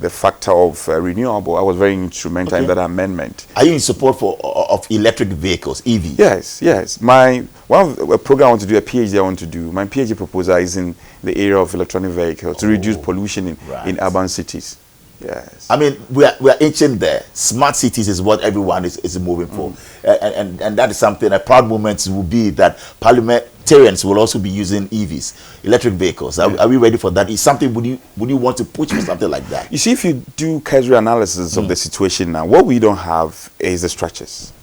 factor of renewable. I was very instrumental in that amendment. Are you in support of electric vehicles, EV? Yes. A program I want to do, a PhD I want to do. My PhD proposal is in the area of electronic vehicles to reduce pollution in urban cities. Yes. I mean, we are inching there. Smart cities is what everyone is moving for. And that is something, a proud moment will be that parliamentarians will also be using EVs, electric vehicles. Are we ready for that? Is something, would you want to push for something like that? You see, if you do casual analysis of the situation now, what we don't have is the structures.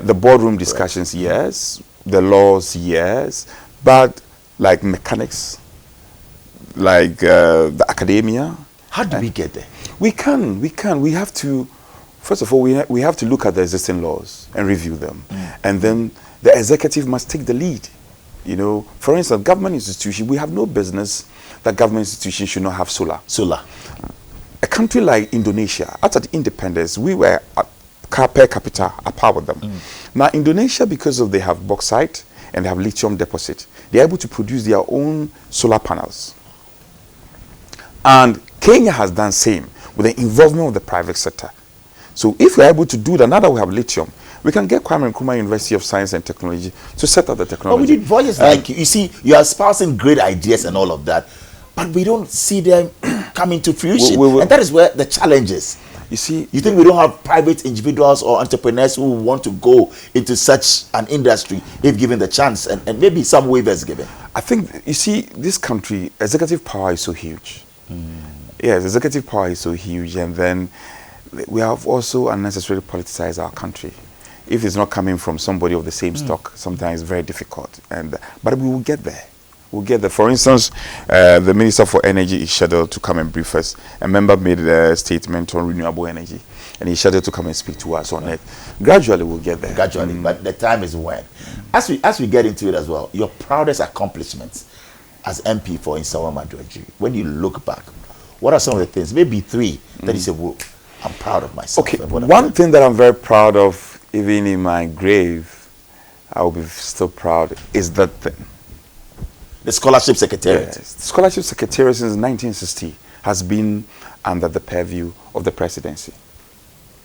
The boardroom discussions, yes. The laws, yes. But like mechanics, like the academia. How do we get there? We can. We have to, first of all, we have to look at the existing laws and review them. And then the executive must take the lead. For instance, government institution, we have no business that government institutions should not have solar. A country like Indonesia, after the independence, we were per capita apart with them. Now, Indonesia, because they have bauxite and they have lithium deposit, they're able to produce their own solar panels. And Kenya has done same with the involvement of the private sector. So if we're able to do that, now that we have lithium, we can get Kwame Nkrumah University of Science and Technology to set up the technology. But we need voices like you see, you're espousing great ideas and all of that, but we don't see them coming to fruition. And that is where the challenge is. You see, you think we don't have private individuals or entrepreneurs who want to go into such an industry if given the chance, and maybe some waivers given? I think, you see, this country, executive power is so huge. Yes, executive power is so huge, and then we have also unnecessarily politicized our country. If it's not coming from somebody of the same stock, sometimes it's very difficult. But we will get there. We'll get there. For instance, the Minister for Energy is scheduled to come and brief us. A member made a statement on renewable energy, and he's scheduled to come and speak to us on it. Gradually, we'll get there. Gradually, but the time is when. As we get into it as well, your proudest accomplishments as MP for Nsawam-Adrejui, when you look back, what are some of the things, maybe 3, that you say, well, I'm proud of myself? Okay, one thing that I'm very proud of, even in my grave, I will be still proud, is that thing. The Scholarship Secretariat. Yes. The Scholarship Secretariat since 1960 has been under the purview of the presidency.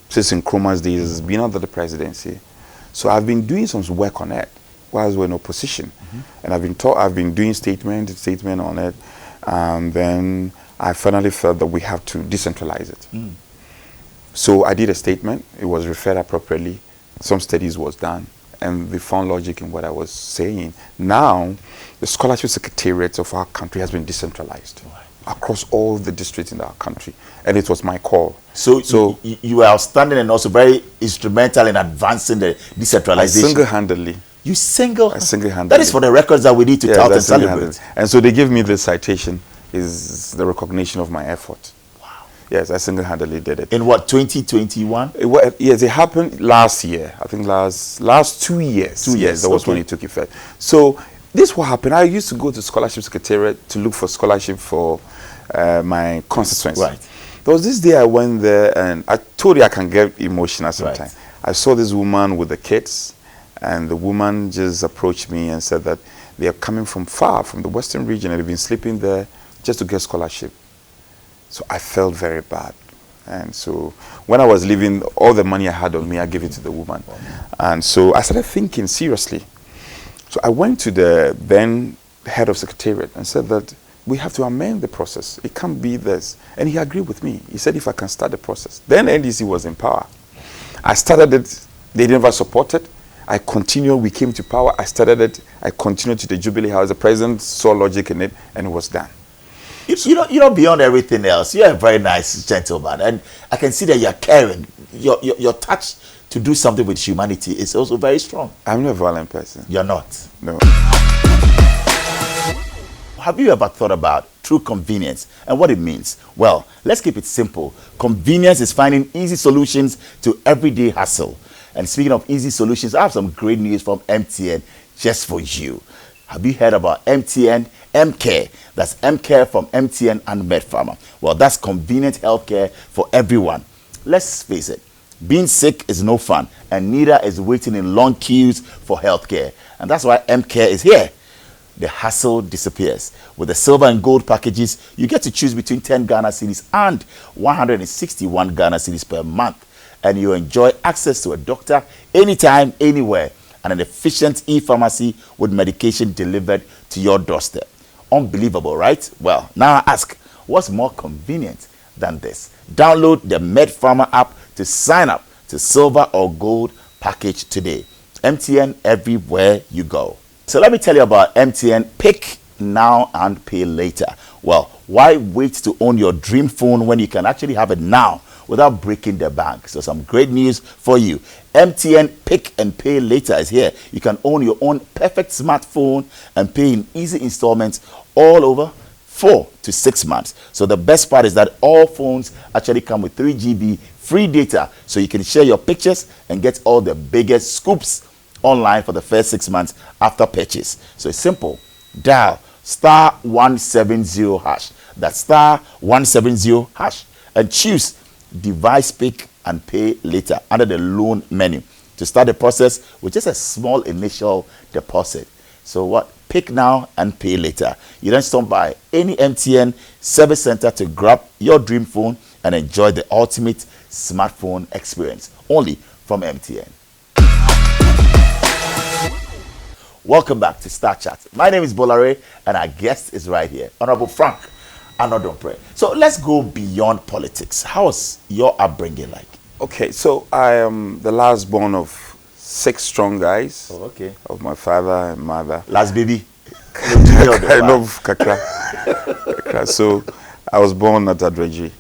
since in Nkrumah's days, it's been under the presidency. So I've been doing some work on it whilst we're in opposition. And I've been doing statement on it. And then I finally felt that we have to decentralize it. So I did a statement. It was referred appropriately. Some studies was done. And they found logic in what I was saying. Now, the scholarship secretariat of our country has been decentralized across all the districts in our country. And it was my call. So you are outstanding and also very instrumental in advancing the decentralization. Single-handedly. You single-handedly? Single-handedly. That is for the records that we need to tout and celebrate. And so they give me this citation, is the recognition of my effort. Wow. Yes, I single-handedly did it. In what, 2021? Yes, it happened last year. I think last 2 years. 2 years, that was when it took effect. So this is what happened. I used to go to scholarship secretariat to look for scholarship for my constituency. Right. There was this day I went there, and I told you I can get emotional sometimes. I saw this woman with the kids, and the woman just approached me and said that they are coming from far, from the western region, and they've been sleeping there just to get scholarship. So I felt very bad. And so when I was leaving, all the money I had on me, I gave it to the woman. And so I started thinking seriously. So I went to the then head of secretariat and said that we have to amend the process. It can't be this. And he agreed with me. He said if I can start the process. Then NDC was in power. I started it. They never supported. I continued. We came to power. I started it. I continued to the Jubilee House. The president saw logic in it, and it was done. You know, beyond everything else, you're a very nice gentleman. And I can see that you're caring. Your touch to do something with humanity is also very strong. I'm not a violent person. You're not? No. Have you ever thought about true convenience and what it means? Well, let's keep it simple. Convenience is finding easy solutions to everyday hassle. And speaking of easy solutions, I have some great news from MTN just for you. Have you heard about MTN M-Care? That's M-Care from MTN and MedPharma. Well, that's convenient healthcare for everyone. Let's face it, being sick is no fun, and neither is waiting in long queues for healthcare. And that's why M-Care is here. The hassle disappears. With the silver and gold packages, you get to choose between 10 Ghana cedis and 161 Ghana cedis per month. And you enjoy access to a doctor anytime, anywhere, and an efficient e-pharmacy with medication delivered to your doorstep. Unbelievable, right? Well, now I ask, what's more convenient than this? Download the MedPharma app to sign up to silver or gold package today. MTN everywhere you go. So let me tell you about MTN Pick Now and Pay Later. Well, why wait to own your dream phone when you can actually have it now without breaking the bank? So some great news for you. MTN Pick and Pay Later is here. You can own your own perfect smartphone and pay in easy installments all over 4 to 6 months. So the best part is that all phones actually come with 3 GB free data, so you can share your pictures and get all the biggest scoops online for the first 6 months after purchase. So it's simple. Dial *170#. That's *170# and choose device pick and pay later under the loan menu to start the process with just a small initial deposit. So what? Pick now and pay later. You then stop by any MTN service center to grab your dream phone and enjoy the ultimate smartphone experience only from MTN. Welcome back to Star Chat. My name is Bolare and our guest is right here, Honorable Frank Annoh-Dompreh. So let's go beyond politics. How was your upbringing like? Okay, so I am the last born of 6 strong guys. Oh, okay. Of my father and mother. Last baby? Kind of kakra. So I was born at Adreji.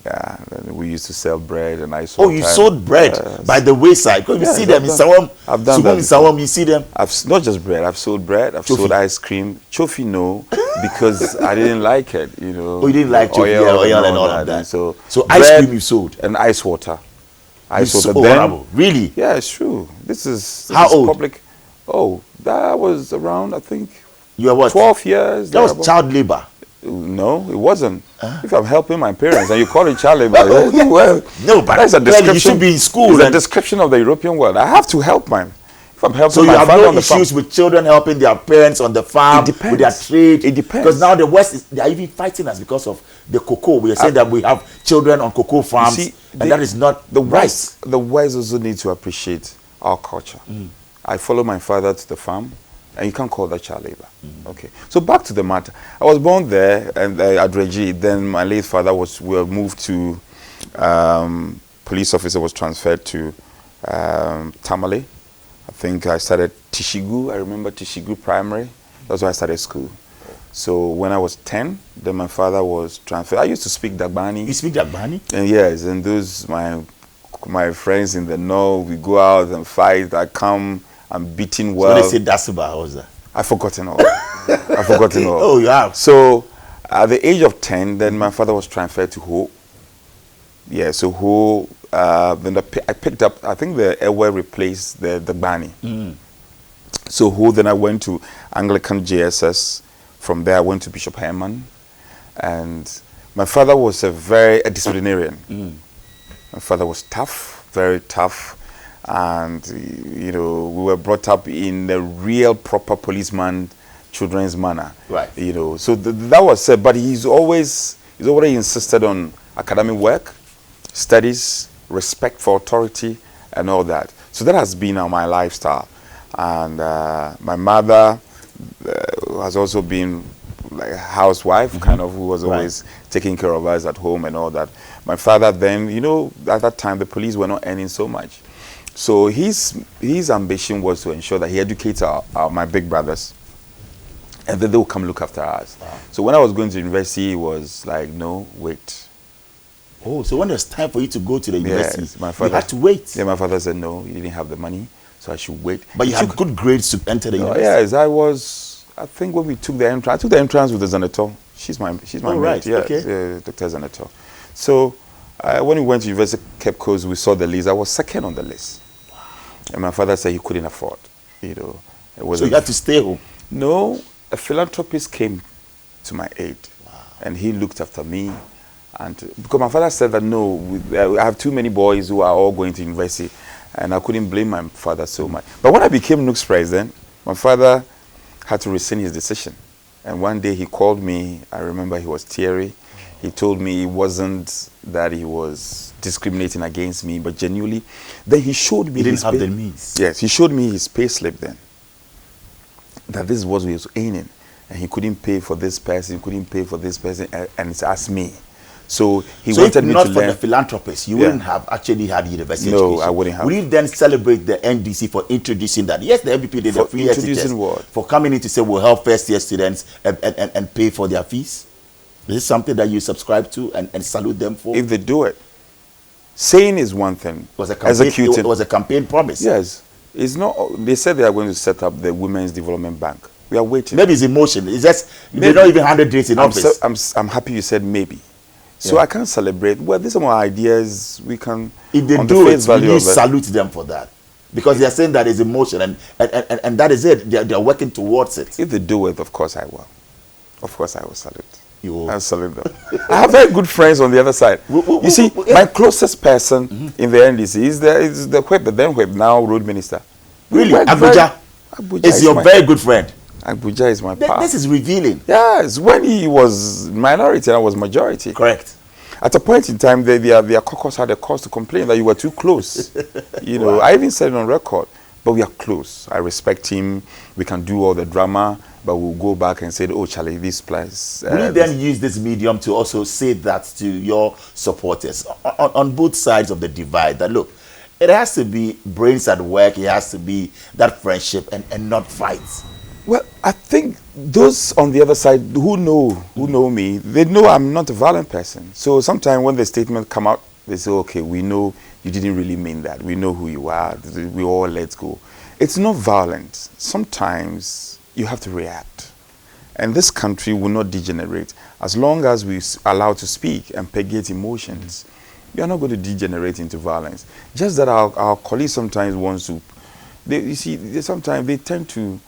Yeah, and we used to sell bread and I sold. Oh, you sold bread by the wayside? Because you see them in Sawam. I've done that. In Sawam, you see them? I've not just bread. I've sold bread. I've sold ice cream. Chofi, no, because I didn't like it. You know. Oh, you didn't like chofi, oil and all of that. So ice cream you sold and ice water. Ice water. Then, really? Yeah, it's true. This is how old? Public. Oh, that was around, I think. You were what? 12 years. That was child labor. No, it wasn't. If I'm helping my parents and you call it child labor, well, no, but that's a description. You should be in school. It's a description of the European world. I have to help my. If I'm helping so you my have father no on the farm, issues with children helping their parents on the farm, It depends. with their trade? It depends. Because now the West, they are even fighting us because of the cocoa. We are saying that we have children on cocoa farms, see, and that is not the right. West. The West also need to appreciate our culture. I follow my father to the farm, and you can't call that child labor. Okay. So back to the matter. I was born there, and at Reggie. Then my late father was moved to police officer, was transferred to Tamale. I think I started Tishigu. I remember Tishigu Primary. That's where I started school. So when I was 10, then my father was transferred. I used to speak Dagbani. You speak Dagbani? And yes, and those my friends in the north, we go out and fight. I come, I'm beating well. So they say Dasuba, how was that? I've forgotten all. I've forgotten all. Oh, you have? So at the age of 10, then my father was transferred to Ho. Yeah, so Ho, then I picked up, I think the Ewe replaced the Dagbani. So Ho, then I went to Anglican JSS. From there, I went to Bishop Herman. And my father was a disciplinarian. My father was tough, very tough. And, you know, we were brought up in the real proper policeman children's manner. Right. You know, so that was said. But he's always insisted on academic work, studies, respect for authority, and all that. So that has been my lifestyle. And my mother has also been like a housewife, kind of, who was always taking care of us at home and all that. My father then, you know, at that time, the police were not earning so much. So his ambition was to ensure that he educates my big brothers, and then they will come look after us. Wow. So when I was going to university, he was like, no, wait. Oh, so when it was time for you to go to the university, my father, you had to wait? Yeah, my father said, no, you didn't have the money, so I should wait. But you had good grades to enter the university? Yes, I think when we took the entrance, I took the entrance with the Zanator. She's my mate. Right, yeah, okay. Dr. Zanator. So when we went to University of Cape Coast, we saw the list. I was second on the list. Wow. And my father said he couldn't afford, you know. So you had to stay home? No, a philanthropist came to my aid. Wow. And he looked after me. And because my father said that, no, I have too many boys who are all going to university. And I couldn't blame my father so much. But when I became NUC's president, my father had to rescind his decision. And one day he called me. I remember he was teary. He told me it wasn't that he was discriminating against me, but genuinely. Then he showed me. He didn't have the means. Yes, he showed me his pay slip then. That this is what he was earning. And he couldn't pay for this person, couldn't pay for this person, and it's asked me. So he wanted me to learn. So if not for the philanthropist, you wouldn't have actually had university education. No, I wouldn't have. Would you then celebrate the NDC for introducing that? Yes, the MPP did the free introducing what? For coming in to say we'll help first-year students and pay for their fees? Is this something that you subscribe to and salute them for? If they do it. Saying is one thing. Executing. It was a campaign promise. Yes. It's not. They said they are going to set up the Women's Development Bank. We are waiting. Maybe it's emotion. It's just they're not even 100 days in office. I'm happy you said maybe. So I can't celebrate. Well, these are my ideas. We can. If they do it, you salute them for that, because they are saying that is emotion, and that is it. They are working towards it. If they do it, of course I will. Of course I will salute. You will. I'll salute them. I have very good friends on the other side. You see, my closest person in the NDC is the whip, the then whip, now road minister. Really, Abuja is your very good friend. Abuja is my partner. This is revealing. Yes, when he was minority and I was majority. Correct. At a point in time, their caucus had a cause to complain that you were too close. You know, I even said it on record, but we are close. I respect him. We can do all the drama, but we'll go back and say, oh, Charlie, this place. Will you then use this medium to also say that to your supporters on both sides of the divide, that look, it has to be brains at work, it has to be that friendship and not fights? Well, I think those on the other side who know me, they know I'm not a violent person. So sometimes when the statement come out, they say, okay, we know you didn't really mean that. We know who you are. We all let go. It's not violent. Sometimes you have to react. And this country will not degenerate. As long as we allow to speak and purge emotions, we are not going to degenerate into violence. Just that our colleagues sometimes want to, sometimes they tend to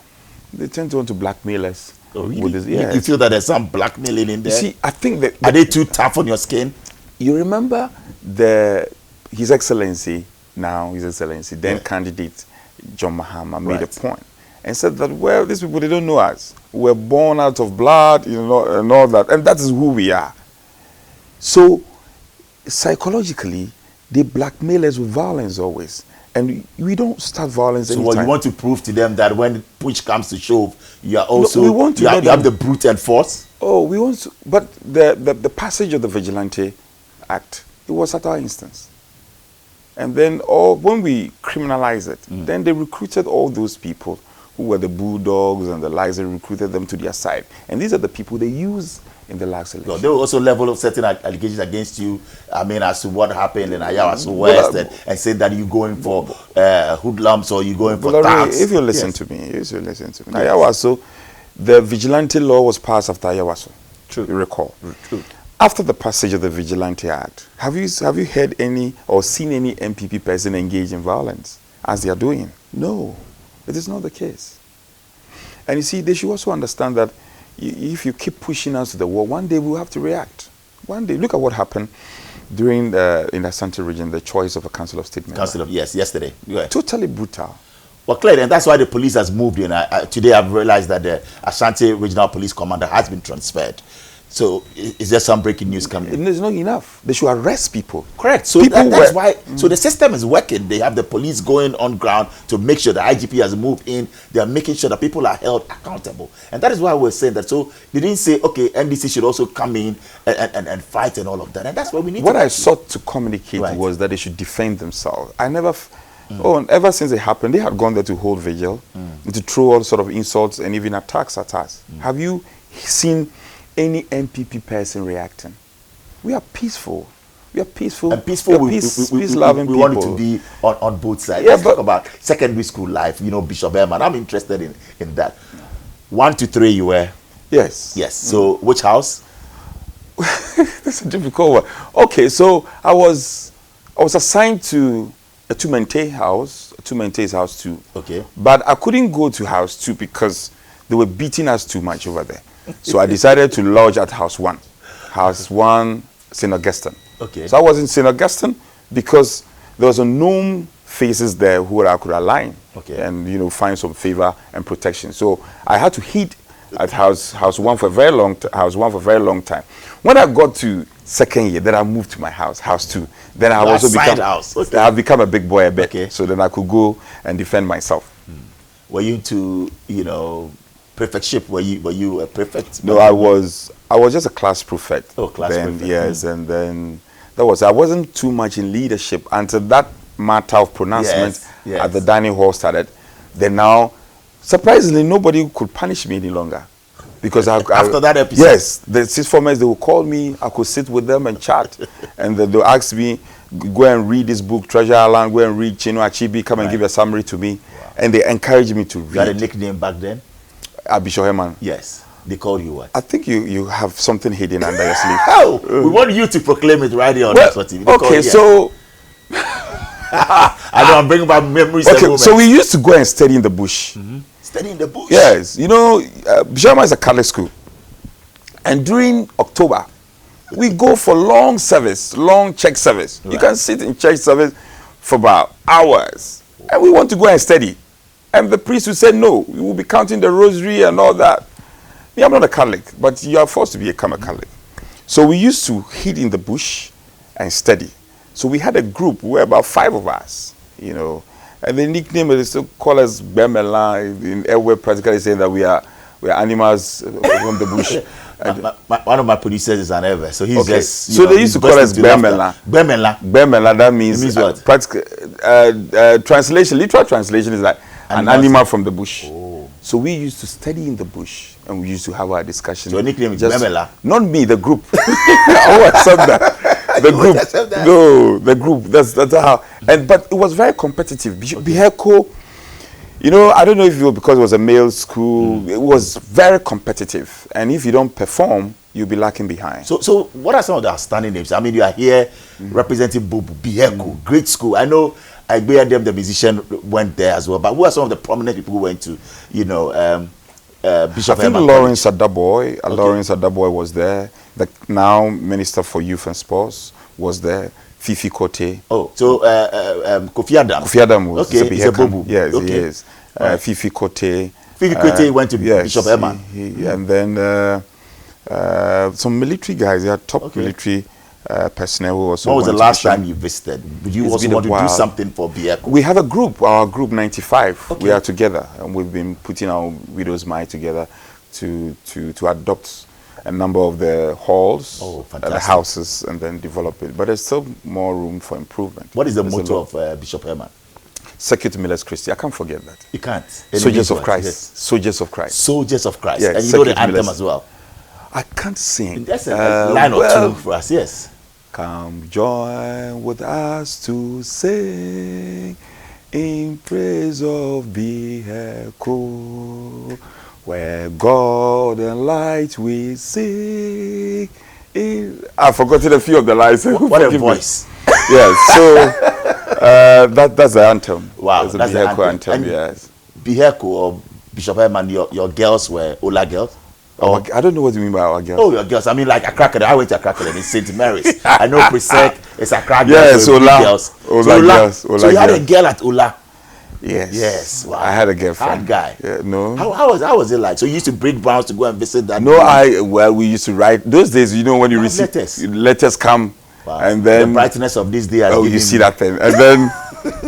want to blackmail us. Oh, really? With this, yes. You feel that there's some blackmailing in there? You see, I think that... Are they too tough on your skin? You remember His Excellency, then candidate, John Mahama made a point and said that, well, these people, they don't know us. We're born out of blood, and all that. And that is who we are. So, psychologically, they blackmail us with violence always. And we don't start violence anytime. So you want to prove to them that when push comes to shove, you are also, no, we want to you have the brute and force? Oh, we want to, but the passage of the Vigilante Act, it was at our instance. And then when we criminalized it, then they recruited all those people who were the bulldogs and the likes, they recruited them to their side. And these are the people they use in the last election. They will also level up certain allegations against you, as to what happened in Ayawaso West, and say that you're going for hoodlums or you're going for tax. If you listen to me, Ayawaso, the Vigilante law was passed after Ayawaso. True. You recall. True. After the passage of the Vigilante Act, have you heard any or seen any MPP person engage in violence as they are doing? No, it is not the case. And you see, they should also understand that if you keep pushing us to the wall, one day we'll have to react. One day, look at what happened during in the Asante region, the choice of a Council of State member. Yesterday. Totally brutal. Well, clearly, and that's why the police has moved in. Today I've realized that the Asante Regional Police Commander has been transferred. So is there some breaking news coming? It's not enough. They should arrest people. Correct. So that's why. So the system is working. They have the police going on ground to make sure the IGP has moved in. They are making sure that people are held accountable. And that is why we're saying that. So they didn't say, okay, NDC should also come in and fight and all of that. And that's what we need. What I sought to communicate was that they should defend themselves. I never... and ever since it happened, they had gone there to hold vigil, to throw all sort of insults and even attacks at us. Have you seen any MPP person reacting? We are peaceful. We are peaceful. And peaceful, peace-loving people. We want it to be on both sides. Let's talk about secondary school life. Bishop Herman, I'm interested in that. 1 to 3 you were? Yes. Yes. So which house? That's a difficult one. Okay, so I was assigned to a two-man house 2. Okay. But I couldn't go to house 2 because they were beating us too much over there. So I decided to lodge at house 1. House 1, St. Augustine. Okay. So I was in St. Augustine because there was a known faces there who I could align and find some favor and protection. So I had to hid at house 1 for a very long time. When I got to second year, then I moved to my house 2. Then I have become a big boy a bit. Okay. So then I could go and defend myself. Were you to prefectship? Were you a prefect? No, I was just a class prefect. Oh, class prefect. Yes, and then I wasn't too much in leadership until that matter of pronouncement at the dining hall started. Then now, surprisingly, nobody could punish me any longer. Because after that episode? Yes, the 6 formers, they would call me, I could sit with them and chat. And then they'll ask me, go and read this book, Treasure Island, go and read Chino Achibi, come and give a summary to me. Wow. And they encouraged me to read. You had a nickname back then? Bishop Herman. Yes. They called you what? I think you have something hidden under your sleeve. Oh, we want you to proclaim it right here on National TV. Okay, so... I know I'm bringing back memories. Okay, so we used to go and study in the bush. Study in the bush? Yes. Bishop Herman is a Catholic school. And during October, we go for long church service. Right. You can sit in church service for about hours. And we want to go and study. And the priest will say, no, we will be counting the rosary and all that. I'm not a Catholic, but you are forced to become a Catholic. So we used to hid in the bush and study. So we had a group, we were about 5 of us, And the nickname is to call us Bemela, in everywhere practically saying that we are animals from the bush. One of my producers is an Ever, so he's just... So they used to call us Bemela. Bemela, that means what? Literal translation is like an animal from the bush. Oh. So we used to study in the bush, and we used to have our discussion. So your nickname is Bemela? Not me, the group. I accept that. The group. No, the group. That's how. But it was very competitive. Biheko, I don't know if it was because it was a male school. It was very competitive, and if you don't perform, you'll be lacking behind. So what are some of the outstanding names? I mean, you are here representing Biheko, great school. I know the musician, went there as well. But who are some of the prominent people who went to, Bishop Herman? I think Lawrence Adaboy. Lawrence Adaboy was there. The now Minister for Youth and Sports was there. Fifi Kote. Oh, so Kofi Adam. Kofi Adam was okay. He's a Bobu. Yes, okay. he is. Right. Fifi Kote. Fifi Kote went to yes, Bishop Herman. And then some military guys. They are top military personnel who also. When was the last time you visited? Did you also want to do something for Bieko? We have a group, our group 95. Okay. We are together, and we've been putting our Widows' Mind together to adopt a number of the halls, the houses, and then develop it. But there's still more room for improvement. What is the motto of Bishop Herman? Circuit Miller's Christi. I can't forget that. You can't. Soldiers of Christ. Yes. Soldiers of Christ. Soldiers of Christ. Yes, and you know the anthem as well. I can't sing. That's a line or two for us, yes. Come join with us to sing in praise of Bieko, where God and light we sing. I've forgotten a few of the lines. What a voice. Yes, so that's the anthem. Wow, that's the Bieko anthem, yes. Bieko or Bishop Herman, your girls were Ola girls? I don't know what you mean by our girls. Oh, your girls. I mean, like Accra. I went to Accra in St. Mary's. I know Presec is Accra girls. Yes, Ola girls. Ola girls. So you had a girl at Ola? Yes. Yes. Wow. I had a girlfriend. Hard guy. Yeah, no. How was it like? So you used to break grounds to go and visit that? No, we used to write. Those days, you know, when you receive letters come, and then the brightness of this day. You see that thing, and then.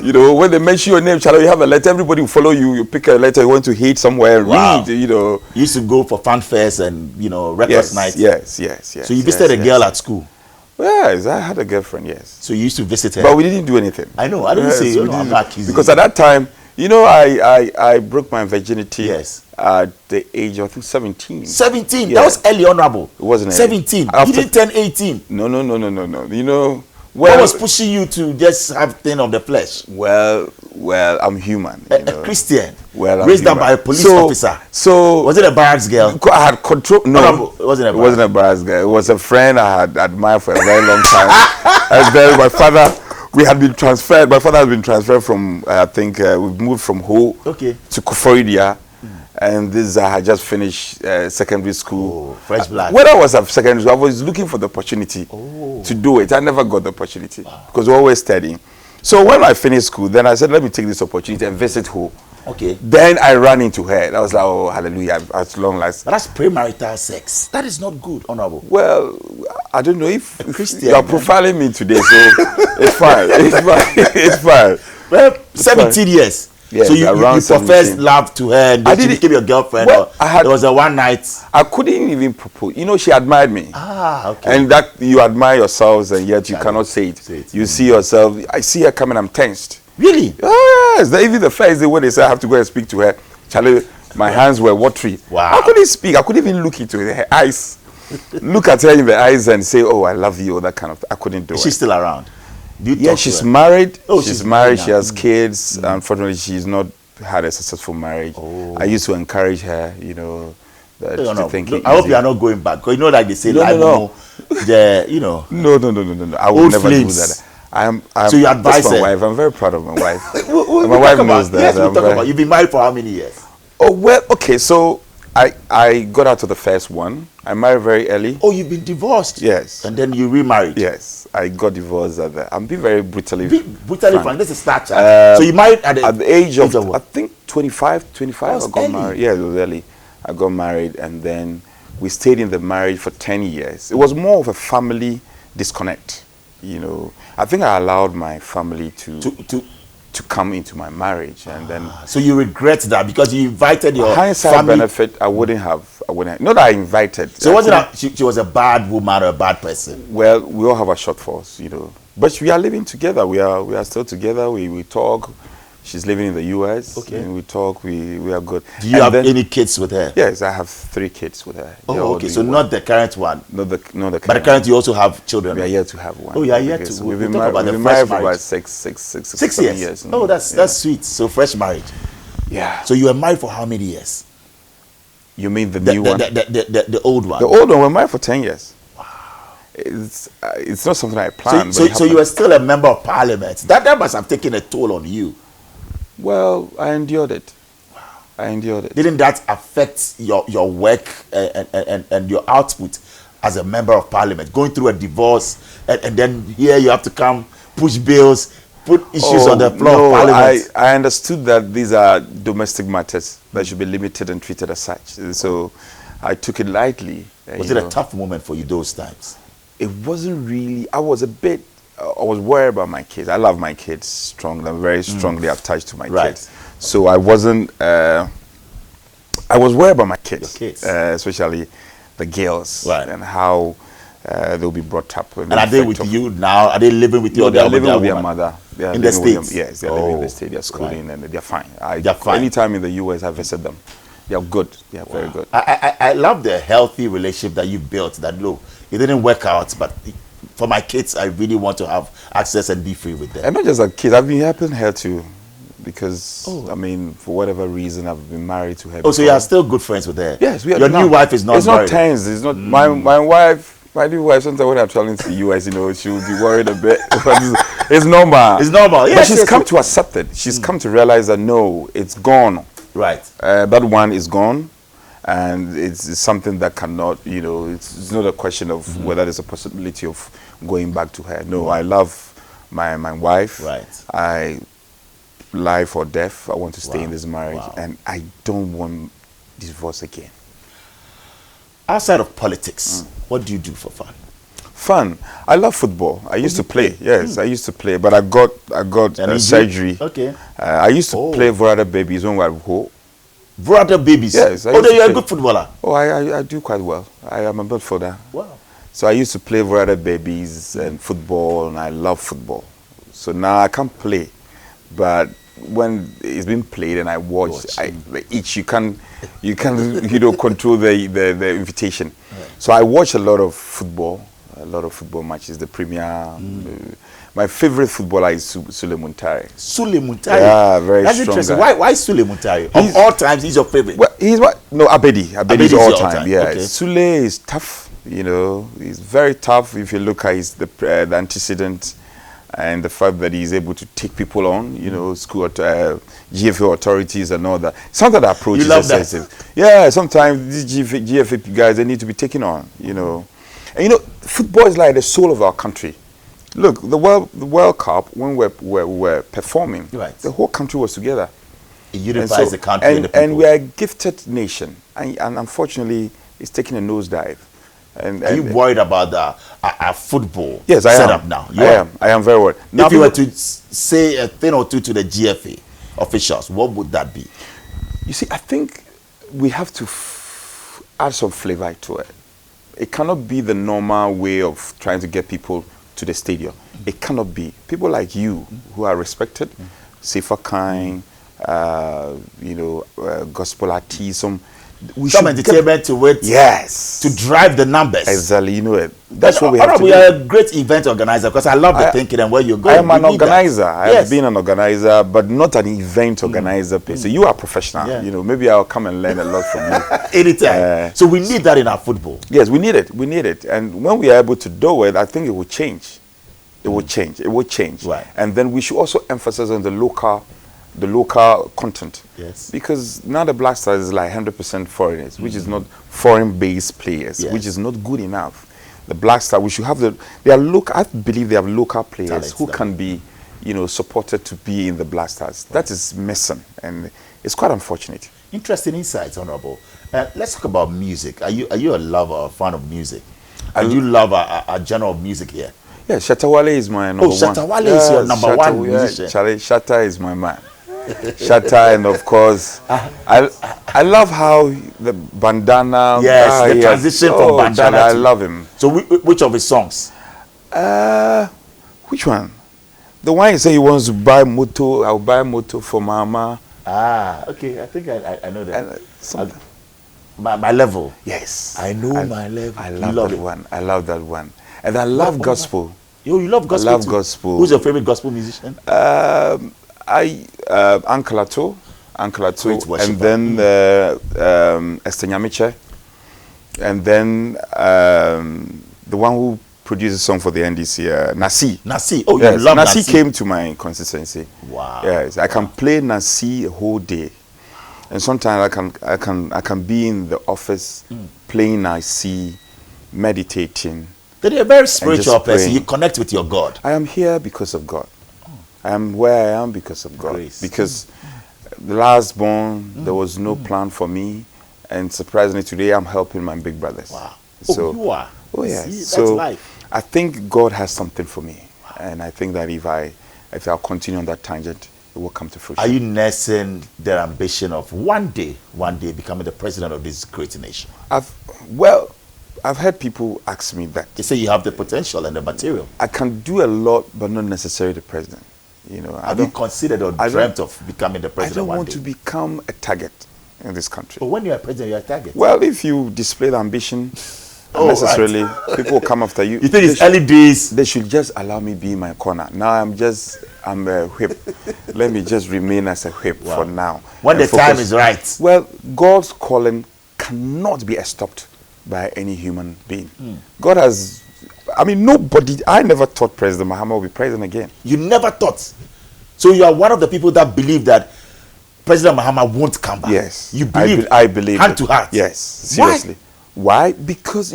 You know, when they mention your name, Charlie, you have a letter, everybody will follow you. You pick a letter you want to hit somewhere and read, you know. You used to go for fanfares and, you know, records nights. Yes. So you visited a girl at school? Yes, I had a girlfrin, yes. So you used to visit her? But we didn't do anything. I know, I didn't say, I'm not accusing because at that time, you know, I broke my virginity at the age of, I think, 17. 17? That was early, honorable. It wasn't 17? You didn't turn 18? No. You know... What was pushing you to just have thing of the flesh? Well, I'm human. A Christian. Well, raised up by a police officer. So was it a barracks girl? I had control. No, it wasn't a barracks. It wasn't a barracks girl. It was a friend I had admired for a very long time. And then my father, we had been transferred. My father had been transferred from. I think we moved from Ho to Koforidia. And this I had just finished secondary school. Fresh blood. When I was at secondary school, I was looking for the opportunity to do it. I never got the opportunity because we were always studying. So when I finished school, then I said, let me take this opportunity and visit her. Okay. Then I ran into her. And I was like, oh, hallelujah, at long last. But that's premarital sex. That is not good, honorable. Well, I don't know if Christian, you are profiling me today, so it's fine. It's fine. Well, 17 years. Yes, so you professed love to her and she became your girlfriend? Well, there was a one night. I couldn't even propose. You know, she admired me. Okay. And that you admire yourselves and yet you cannot say it. You see yourself. I see her coming, I'm tensed. Really? Oh, yes. Even the first day when they said I have to go and speak to her, Charlie, my hands were watery. Wow. I couldn't speak. I couldn't even look into her eyes. Look at her in the eyes and say, oh, I love you, or that kind of thing. I couldn't do it. She's still around? She's married. Oh, she's married. She has kids. Unfortunately, she's not had a successful marriage. I used to encourage her, you know, to think. I hope you are not going back, because you know, like they say, No. you know. No. I would never do that. So you advise her? My wife. I'm very proud of my wife. My wife knows that. Yes, we'll talk about. You've been married for how many years? Oh well, okay. So I got out of the first one. I married very early. Oh, you've been divorced? Yes. And then you remarried? Yes. I got divorced at the... I'm being very brutally frank. This is Starr. So you married at the age of, I think, 25. I got married. Yeah, it was early. I got married, and then we stayed in the marriage for 10 years. It was more of a family disconnect, you know. I think I allowed my family to come into my marriage, and then... So you regret that because you invited your hindsight benefit, I wouldn't have. Not that I invited. So wasn't that she was a bad woman or a bad person? Well, we all have our shortfalls, you know. But we are living together. We are still together. We talk. She's living in the U.S. Okay. And we talk. We are good. Do you have any kids with her? Yes, I have 3 kids with her. Oh, okay. So not the current one. Not the current. But the current, you also have children. We are yet to have one. Oh, you are yet to. We've been married for about 6 years. Oh, that's sweet. So fresh marriage. Yeah. So you were married for how many years? You mean the new one? The old one. The old one. We're married for 10 years. Wow. It's not something I planned. So you were still a member of parliament. That must have taken a toll on you. Well, I endured it. Wow. I endured it. Didn't that affect your work and your output as a member of parliament, going through a divorce, and then here you have to come, push bills, put issues on the floor of parliament? I understood that these are domestic matters that should be limited and treated as such. So I took it lightly. Was it a tough moment for you those times? It wasn't really. I was worried about my kids. I love my kids strongly. I'm very strongly attached to my kids. So I wasn't. I was worried about my kids, especially the girls, and how they'll be brought up. And are they with you now? Are they living with you? No, they're living with their mother. In the States? Yes, they're living in the States. They're schooling and they're fine. They're fine. Anytime in the US, I visit them. They're good. They're very good. I love the healthy relationship that you built. That look, it didn't work out, but for my kids, I really want to have access and be free with them. And not just like kids. I've been helping her too, because I mean, for whatever reason, I've been married to her. Oh, so you are still good friends with her? Yes, we are. Your new wife is not. It's not tense. It's not my wife. My new wife, sometimes when I'm traveling to the US, you know, she'll be worried a bit. It's normal. It's normal. Yes, but she's come to accept it. She's come to realize that no, it's gone. Right. That one is gone, and it's something that cannot, you know, it's not a question of whether there's a possibility of going back to her. No, I love my wife. Right. Life or death, I want to stay in this marriage, and I don't want divorce again. Outside of politics, what do you do for fun? Fun. I love football. I used to play. Yes, I used to play, but I got surgery. Okay. I used to play Vorada Babies when we were at home. Vorada Babies? Yes. Then you're a good footballer. Oh, I do quite well. I am a midfielder. Wow. So I used to play Vorada Babies and football, and I love football. So now I can't play, but when it's been played and I watch, you can control the invitation. Right. So I watch a lot of football matches, the Premier. My favorite footballer is Sule Muntari. Sule Muntari? Yeah, very That's strong interesting. guy. Why Sule Muntari? Of all times, he's your favorite? Well, he's what? No, Abedi. Abedi is all time. Yeah. Okay. Sule is tough, you know. He's very tough. If you look at the antecedent, and the fact that he's able to take people on, you know, school GFA authorities and all that. Sometimes the approach is excessive. Yeah, sometimes these GFA guys, they need to be taken on, you know. And you know, football is like the soul of our country. Look, the World Cup, when we're performing, the whole country was together. It unifies the country and the people. And we are a gifted nation, and unfortunately, it's taking a nosedive. Are you worried about the football setup now? I am very worried. Now, if you were to say a thing or two to the GFA officials, what would that be? You see, I think we have to add some flavor to it. It cannot be the normal way of trying to get people to the stadium. It cannot be. People like you, who are respected, safer kind, gospel artists, some entertainment to wait to drive the numbers. Exactly, you know it. That's what we have to do. We are a great event organizer, because I love the thinking and where you're going. I am an organizer. I have been an organizer, but not an event organizer. So you are professional. You know, maybe I'll come and learn a lot from you. Anytime. So we need that in our football. Yes, we need it. We need it. And when we are able to do it, I think it will change. It will change. It will change. Right. And then we should also emphasize on the local content. Yes. Because now the Black Stars is like 100% foreigners, which is not foreign-based players, which is not good enough. The Black Stars, we should have I believe they have local players who can be, you know, supported to be in the Black Stars. That is missing, and it's quite unfortunate. Interesting insights, Honorable. Let's talk about music. Are you a lover or fan of music? And you love a genre of music here? Yeah, Shatta Wale is my number one. Oh, Shatta Wale is your number one musician. Shatta is my man. Shatta, and of course, I love how the bandana. Yes, the transition from bandana. I love him. So, which of his songs? Which one? The one he said he wants to buy moto. I'll buy moto for mama. Okay. I think I know that. My level. Yes. I know my level. I love that one. I love that one. And I love gospel. You love gospel? I love gospel. Who's your favorite gospel musician? Uncle Ato, and then Esther Nyamiche, and then the one who produces song for the NDC, Nasi. Nasi, oh, you love Nasi. Nasi came to my constituency. Wow. Yes, I can play Nasi a whole day, and sometimes I can be in the office playing Nasi meditating. Then you're a very spiritual person. praying. You connect with your God. I am here because of God. I am where I am because of God. Grace. Because the last born, there was no plan for me. And surprisingly, today I'm helping my big brothers. Wow. So, you are. Oh, yes. See, that's so life. I think God has something for me. Wow. And I think that if I'll continue on that tangent, it will come to fruition. Are you nursing their ambition of one day becoming the president of this great nation? I've heard people ask me that. They say you have the potential and the material. I can do a lot, but not necessarily the president. You know, have you considered or dreamt of becoming the president? I don't want to become a target in this country. But when you're a president, you're a target. Well, if you display the ambition, unnecessarily, right. People will come after you. You think it's early days? They should just allow me be in my corner. Now I'm a whip. Let me just remain as a whip for now. When the time is right. Well, God's calling cannot be stopped by any human being. God has, nobody, I never thought President Mahama would be president again. You never thought. So you are one of the people that believe that President Mahama won't come back. Yes. You believe. I believe. Hand to heart. Yes. Seriously. Why? Because,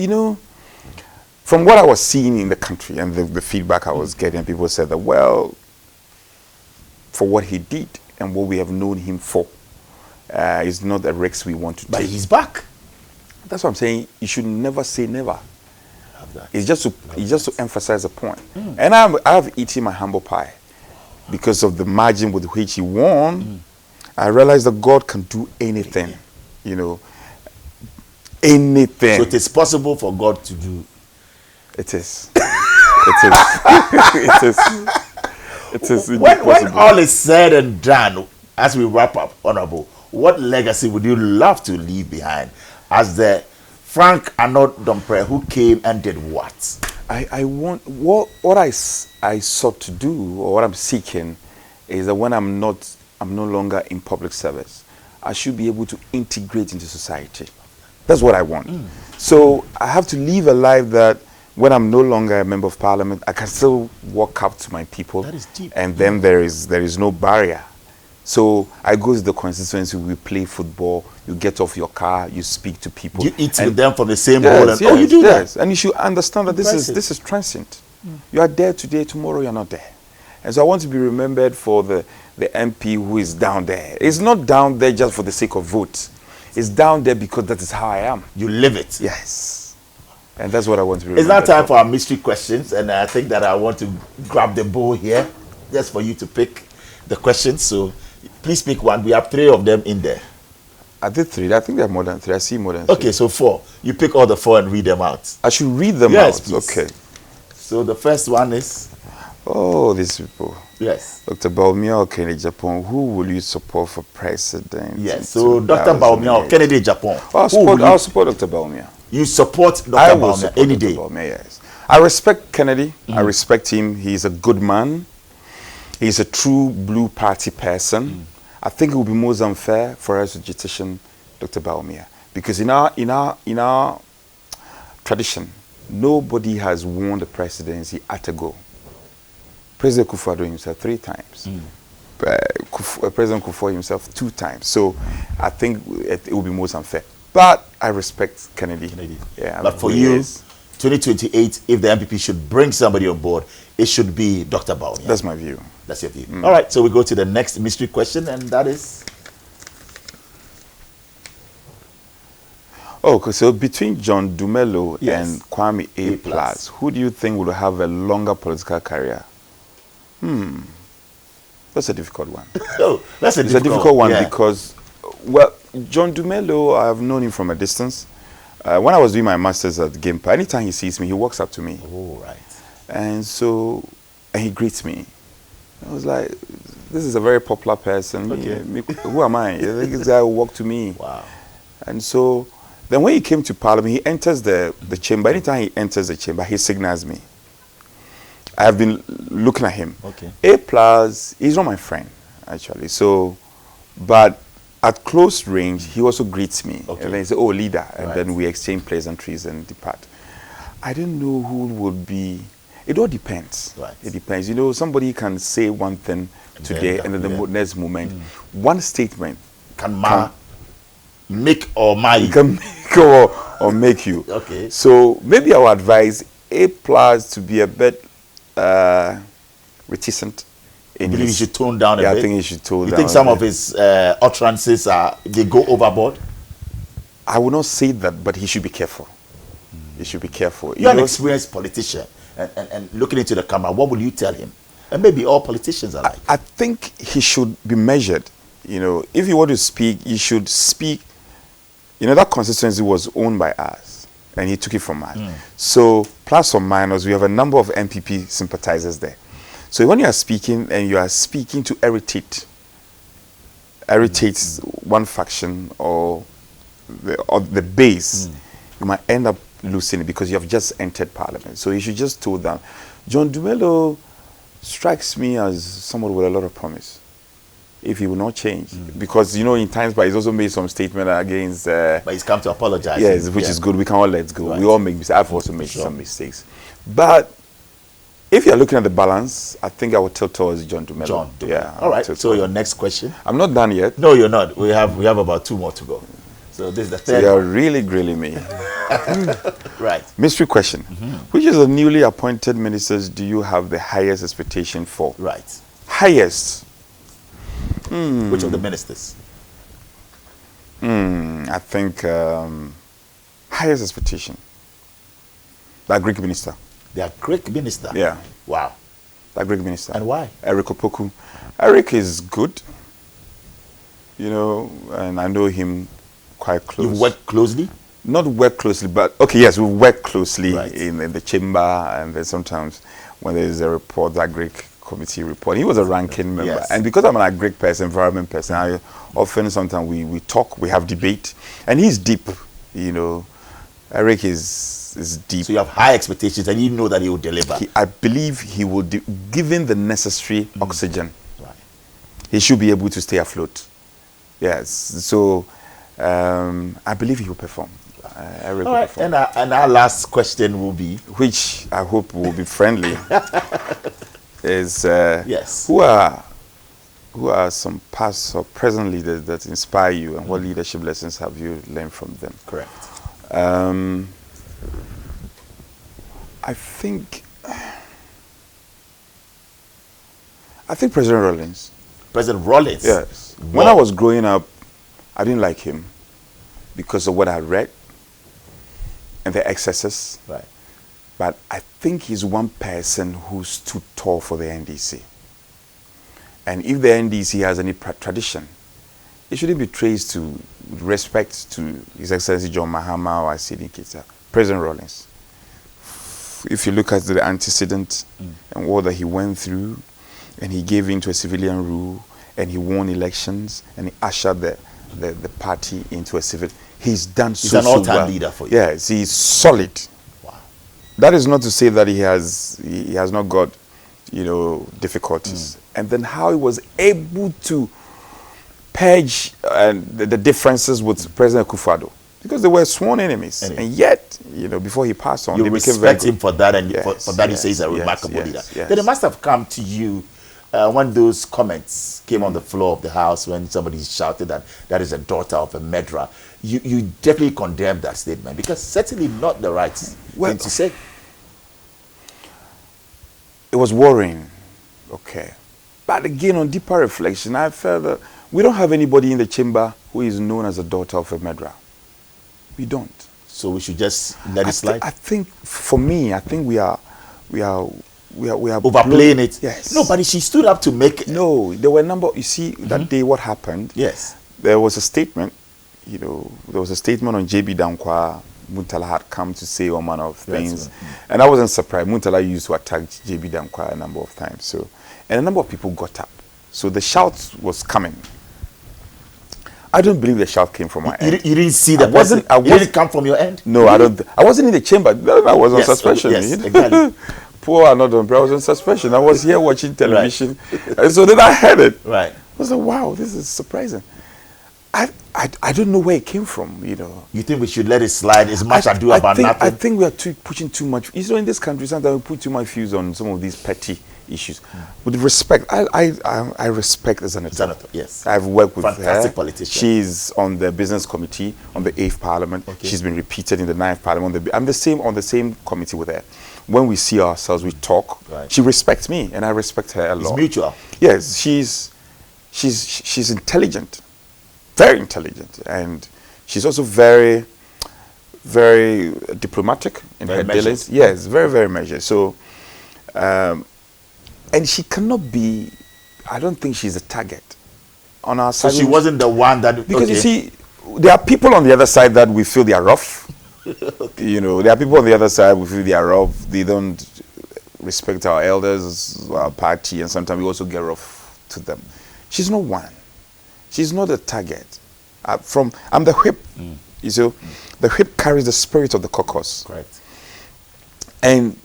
from what I was seeing in the country and the feedback I was getting, people said that, well, for what he did and what we have known him for, is not the risks we want to take. But he's back. That's what I'm saying. You should never say never. It's just to emphasize a point. And I have eaten my humble pie because of the margin with which he won. I realized that God can do anything, anything. So it is possible for God to do. It is. It is. It is. When all is said and done, as we wrap up, Honorable, what legacy would you love to leave behind as the Frank Annoh-Dompreh who came and did what? I want what I sought to do, or what I'm seeking, is that when I'm no longer in public service, I should be able to integrate into society. That's what I want. So I have to live a life that when I'm no longer a member of parliament, I can still walk up to my people. That is deep. And then there is no barrier. So I go to the constituency, we play football, you get off your car, you speak to people. You eat with them from the same bowl. Yes, you do that. And you should understand that this is transient. You are there today, tomorrow you're not there. And so I want to be remembered for the MP who is down there. It's not down there just for the sake of votes. It's down there because that is how I am. You live it. Yes. And that's what I want to be remembered It's now time for our mystery questions, and I think that I want to grab the bowl here just for you to pick the questions. So please pick one. We have 3 of them in there. I did 3. I think there are more than 3. I see more than 3. Okay, so 4. You pick all the 4 and read them out. I should read them out? Yes, please. Okay. So the first one is... Oh, these people. Yes. Dr. Bawumia Kennedy, Japan, who will you support for president? Yes, so Dr. Bawumia Kennedy, Japan. I'll support Dr. Bawumia. You support Dr. Bawumia any day? Bawumia, yes. I respect Kennedy. I respect him. He's a good man. He's a true blue party person. I think it would be most unfair for us to petition Dr. Bawumia, because in our tradition, nobody has won the presidency at a go. President Kufuor himself 3 times. President Kufuor himself 2 times. So I think it will be most unfair. But I respect Kennedy. Yeah, but for you, 2028, if the MPP should bring somebody on board, it should be Dr. Bawumia. That's my view. That's your view. All right, so we go to the next mystery question, and that is... Oh, so between John Dumelo and Kwame A+, who do you think would have a longer political career? That's a difficult one. Oh, that's a difficult one because, well, John Dumelo, I have known him from a distance. When I was doing my master's at Gimpa, anytime he sees me, he walks up to me. Oh, right. And he greets me. I was like, this is a very popular person. Okay. Who am I? This guy will walk to me. Wow. And so, then when he came to Parliament, he enters the chamber. Anytime he enters the chamber, he signals me. I have been looking at him. Okay. A+, he's not my friend, actually. So, but at close range, he also greets me. Okay. And then he says, oh, leader. And Right. then we exchange pleasantries and depart. I don't know who would be. It all depends. Right. It depends. You know, somebody can say one thing today and then the next moment, one statement Can make or mar you. can make or make you. Okay. So maybe I would advise A+ to be a bit reticent. You believe he should tone down a bit? I think he should tone down. You think some of his utterances they go overboard? I would not say that, but he should be careful. He should be careful. You're an experienced politician, and looking into the camera, what will you tell him? And maybe all politicians are like. I think he should be measured. If you want to speak, you should speak. That constituency was owned by us, and he took it from us. So, plus or minus, we have a number of MPP sympathizers there. So when you are speaking, and you are speaking to irritate one faction or the base, you might end up losing it because you have just entered parliament. So you should just tone down. John Dumelo strikes me as someone with a lot of promise, if he will not change. Because, in times, but he's also made some statement against... but he's come to apologize. Yes, which is good. We can all let go. Right. We all make mistakes. I've also made some mistakes. But if you're looking at the balance, I think I would tilt towards John Dumelo. John Dumelo. Yeah. All right, so your next question? I'm not done yet. No, you're not. We have about 2 more to go. So this is the third. So you're really grilling me. Right. Mystery question. Which of the newly appointed ministers do you have the highest expectation for? Right. Highest. Which of the ministers? I think highest expectation. That Greek minister. The Greek minister? Yeah. Wow. That Greek minister. And why? Eric Opoku. Eric is good. And I know him quite close. You work closely? Not work closely, but okay, yes, we work closely right. in the chamber, and then sometimes when there is a report, that Greek committee report. He was a ranking member, yes. And because I'm an Greek person, environment person, I often sometimes we talk, we have debate, and he's deep. Eric is deep. So you have high expectations, and you know that he will deliver. I believe he will, given the necessary oxygen. Right. He should be able to stay afloat. Yes, so I believe he will perform. Eric will perform. And our last question will be, which I hope will be friendly, is yes. Who are some past or present leaders that inspire you, and what leadership lessons have you learned from them? Correct. I think President Rawlings. President Rawlings? Yes. When I was growing up, I didn't like him because of what I read and the excesses. Right. But I think he's one person who stood tall for the NDC. And if the NDC has any tradition, it shouldn't be traced to respect to His Excellency John Mahama or Asidi Kita. President Rawlings. If you look at the antecedent and what that he went through, and he gave in to a civilian rule, and he won elections, and he ushered the party into a civil. He's done so well. He's an all-time leader for you. Yes, he's solid. Wow. That is not to say that he has not got, difficulties. And then how he was able to purge the differences with President Akufo-Addo, because they were sworn enemies. And yet, before he passed on, you they respect him for that, and yes, for that he says a remarkable leader. Then it must have come to you when those comments came on the floor of the House, when somebody shouted that is a daughter of a murderer. You definitely condemn that statement, because certainly not the right thing to say. It was worrying, okay. But again, on deeper reflection, I felt that we don't have anybody in the chamber who is known as a daughter of a murderer. We don't. So we should just let it slide? I think, for me, we are overplaying it. Yes. No, but she stood up to make... No, there were a number... You see, that day what happened... Yes. There was a statement, there was a statement on JB Dankwa. Muntala had come to say all manner of things. And I wasn't surprised. Muntala used to attack JB Dankwa a number of times. So, and a number of people got up. So the shout was coming. I don't believe the shout came from my end. You didn't see the person? It didn't come from your end? No, I don't. I wasn't in the chamber. I was on suspension. Yes, exactly. Poor Annoh-Dompreh, I was on suspension. I was here watching television. Right. And so then I heard it. Right. I was like, wow, this is surprising. I don't know where it came from, you know. You think we should let it slide? It's much ado about nothing. I think we are pushing too much. You know, in this country, sometimes we put too much views on some of these petty issues. With respect, I respect the senator. Yes. I've worked with Fantastic her. politician. She's on the business committee on the 8th Parliament. Okay. She's been repeated in the 9th Parliament. I'm on the same committee with her. When we see ourselves, we talk. Right. She respects me, and I respect her a lot. It's mutual. Yes, she's intelligent. Very intelligent, and she's also very, very diplomatic in her dealings. Yes, very, very measured. So, and she cannot be. I don't think she's a target on our side. So she wasn't the one that. Because you see, there are people on the other side that we feel they are rough. Okay. You know, there are people on the other side we feel they are rough. They don't respect our elders, our party, and sometimes we also get rough to them. She's not one. She's not a target. I'm the whip. You see, the whip carries the spirit of the caucus. Correct. And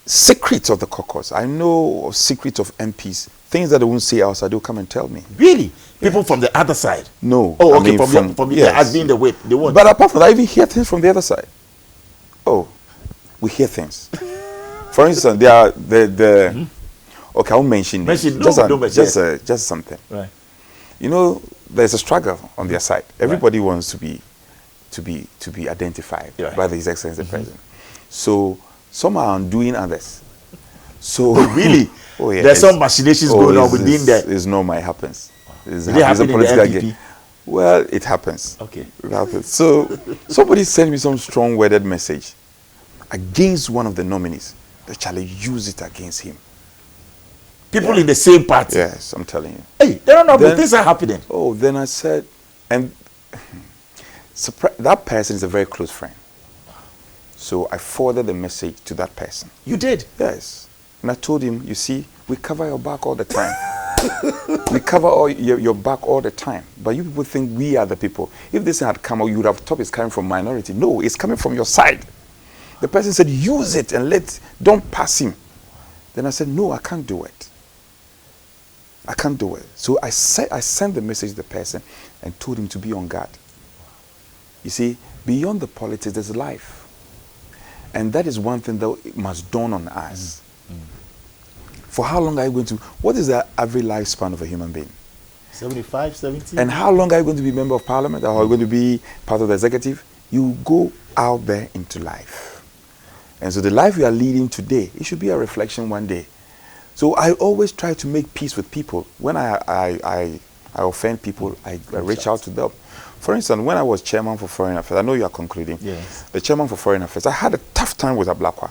secrets of the caucus. I know secrets of MPs. Things that they won't say outside, they'll come and tell me. Really? People from the other side? No. Oh, okay. From yes. As being the whip, they won't. But apart from that, I even hear things from the other side. Oh, we hear things. For instance, there are the okay, I won't mention names. Just something. Right. You know, there's a struggle on their side. Everybody wants to be identified by His Excellency the President. So some are undoing others. So really, there's some machinations going on within that. It's normal. It happens. It's a political game. Well, it happens. Okay. It happens. So somebody sent me some strong worded message against one of the nominees. They shall use it against him. People in the same party. Yes, I'm telling you. Hey, they don't know, but things are happening. Oh, then I said, and that person is a very close friend. So I forwarded the message to that person. You did? Yes. And I told him, you see, we cover your back all the time. We cover your back all the time. But you people think we are the people. If this had come out, you would have thought it's coming from minority. No, it's coming from your side. The person said, use it and don't pass him. Then I said, no, I can't do it. I can't do it. So I sent the message to the person and told him to be on guard. You see, beyond the politics, there's life. And that is one thing that must dawn on us. For how long are you going to, what is the average lifespan of a human being? 75, 70. And how long are you going to be member of parliament? Or are you going to be part of the executive? You go out there into life. And so the life we are leading today, it should be a reflection one day. So I always try to make peace with people. When I offend people, I reach out to them. For instance, when I was chairman for foreign affairs, I know you are concluding. Yes. The chairman for foreign affairs, I had a tough time with Ablakwa.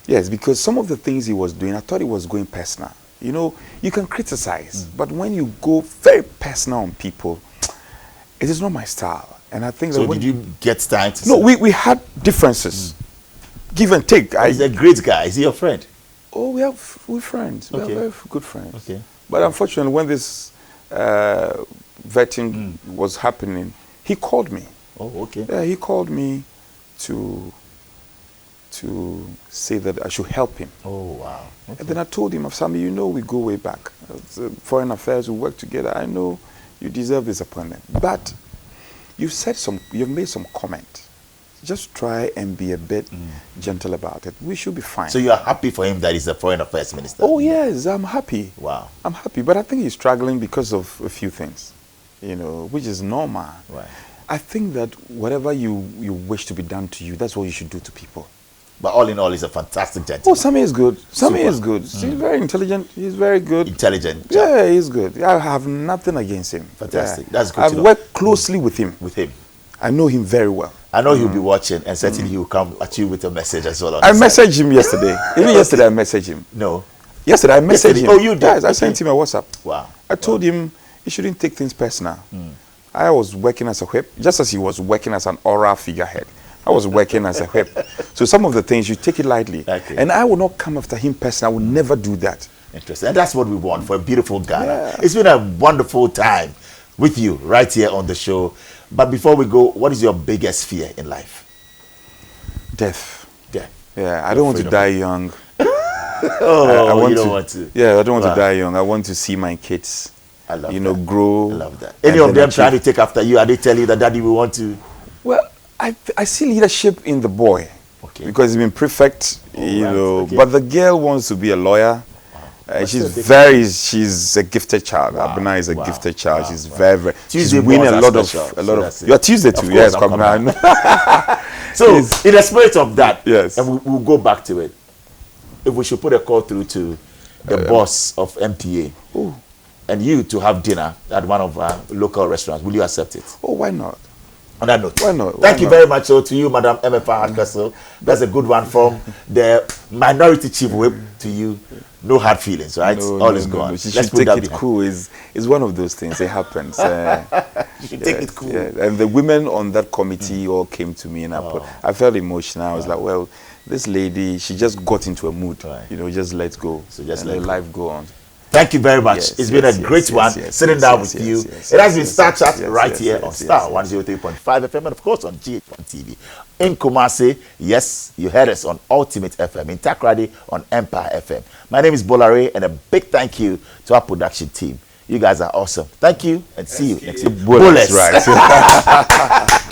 Yes, because some of the things he was doing, I thought he was going personal. You know, you can criticize, but when you go very personal on people, it is not my style. And I think so. Did you get time to? No, we had differences. Give and take. He's a great guy. Is he your friend? Oh, we're friends. Okay. We are very good friends. Okay. But unfortunately, when this vetting was happening, he called me. Oh, okay. Yeah, he called me to say that I should help him. Oh, wow. Okay. And then I told him, Sami, you know we go way back. Foreign affairs, we work together. I know you deserve this appointment. But you've made some comment. Just try and be a bit gentle about it. We should be fine. So you are happy for him that he's the foreign affairs minister? Oh, yes, I'm happy. Wow. I'm happy. But I think he's struggling because of a few things, you know, which is normal. Right. I think that whatever you wish to be done to you, that's what you should do to people. But all in all, he's a fantastic gentleman. Oh, Sami is good. Sami is good. He's very intelligent. He's very good. Intelligent. Yeah, he's good. I have nothing against him. Fantastic. Yeah. That's good I've worked closely with him. I know him very well. I know he'll be watching, and certainly he will come at you with a message as well. I messaged him yesterday. Even yesterday, I messaged him. No. Yesterday, I messaged him. Oh, you did? Yes, I sent him a WhatsApp. Wow. I told him he shouldn't take things personal. I was working as a whip, just as he was working as an oral figurehead. I was working as a whip. So some of the things, you take it lightly. Okay. And I will not come after him personally. I will never do that. Interesting. And that's what we want for a beautiful Ghana. Yeah. It's been a wonderful time with you right here on the show. But before we go, what is your biggest fear in life? Death. Death. Yeah, I don't want to die young. You don't want to? Yeah, I don't want to die young. I want to see my kids I love you that. know, grow. I love that. Any of them trying to take after you? Are they telling you that daddy we want to? Well, I see leadership in the boy. Okay. Because he's been prefect, you know. Okay. But the girl wants to be a lawyer. She's a gifted child. Wow. Abuna is a Wow. gifted child. Wow. She's very. Tuesday she's winning borns a are lot of special, You're Tuesday too. Yes, I'm coming. So, in the spirit of that, yes, and we'll go back to it. If we should put a call through to the boss of MPA, and you to have dinner at one of our local restaurants, will you accept it? Oh, why not? On that note, why not? Thank you very much to you, Madam MFR Hardcastle. That's a good one from the minority chief whip to you. No hard feelings, right? All is gone. No. She should take it cool. It's one of those things. It happens. You should take it cool. Yes. And the women on that committee all came to me, and I felt emotional. I was like, well, this lady, she just got into a mood. Right. You know, just let go. So just let let life go on. Thank you very much. Yes, it's been a great one sitting down with you. It has been Star Chat right here on Star 103.5 FM and of course on GH1 TV. In Kumasi, yes, you heard us on Ultimate FM. In Takrady on Empire FM. My name is Bolare and a big thank you to our production team. You guys are awesome. Thank you and see you next week. Bullets, right.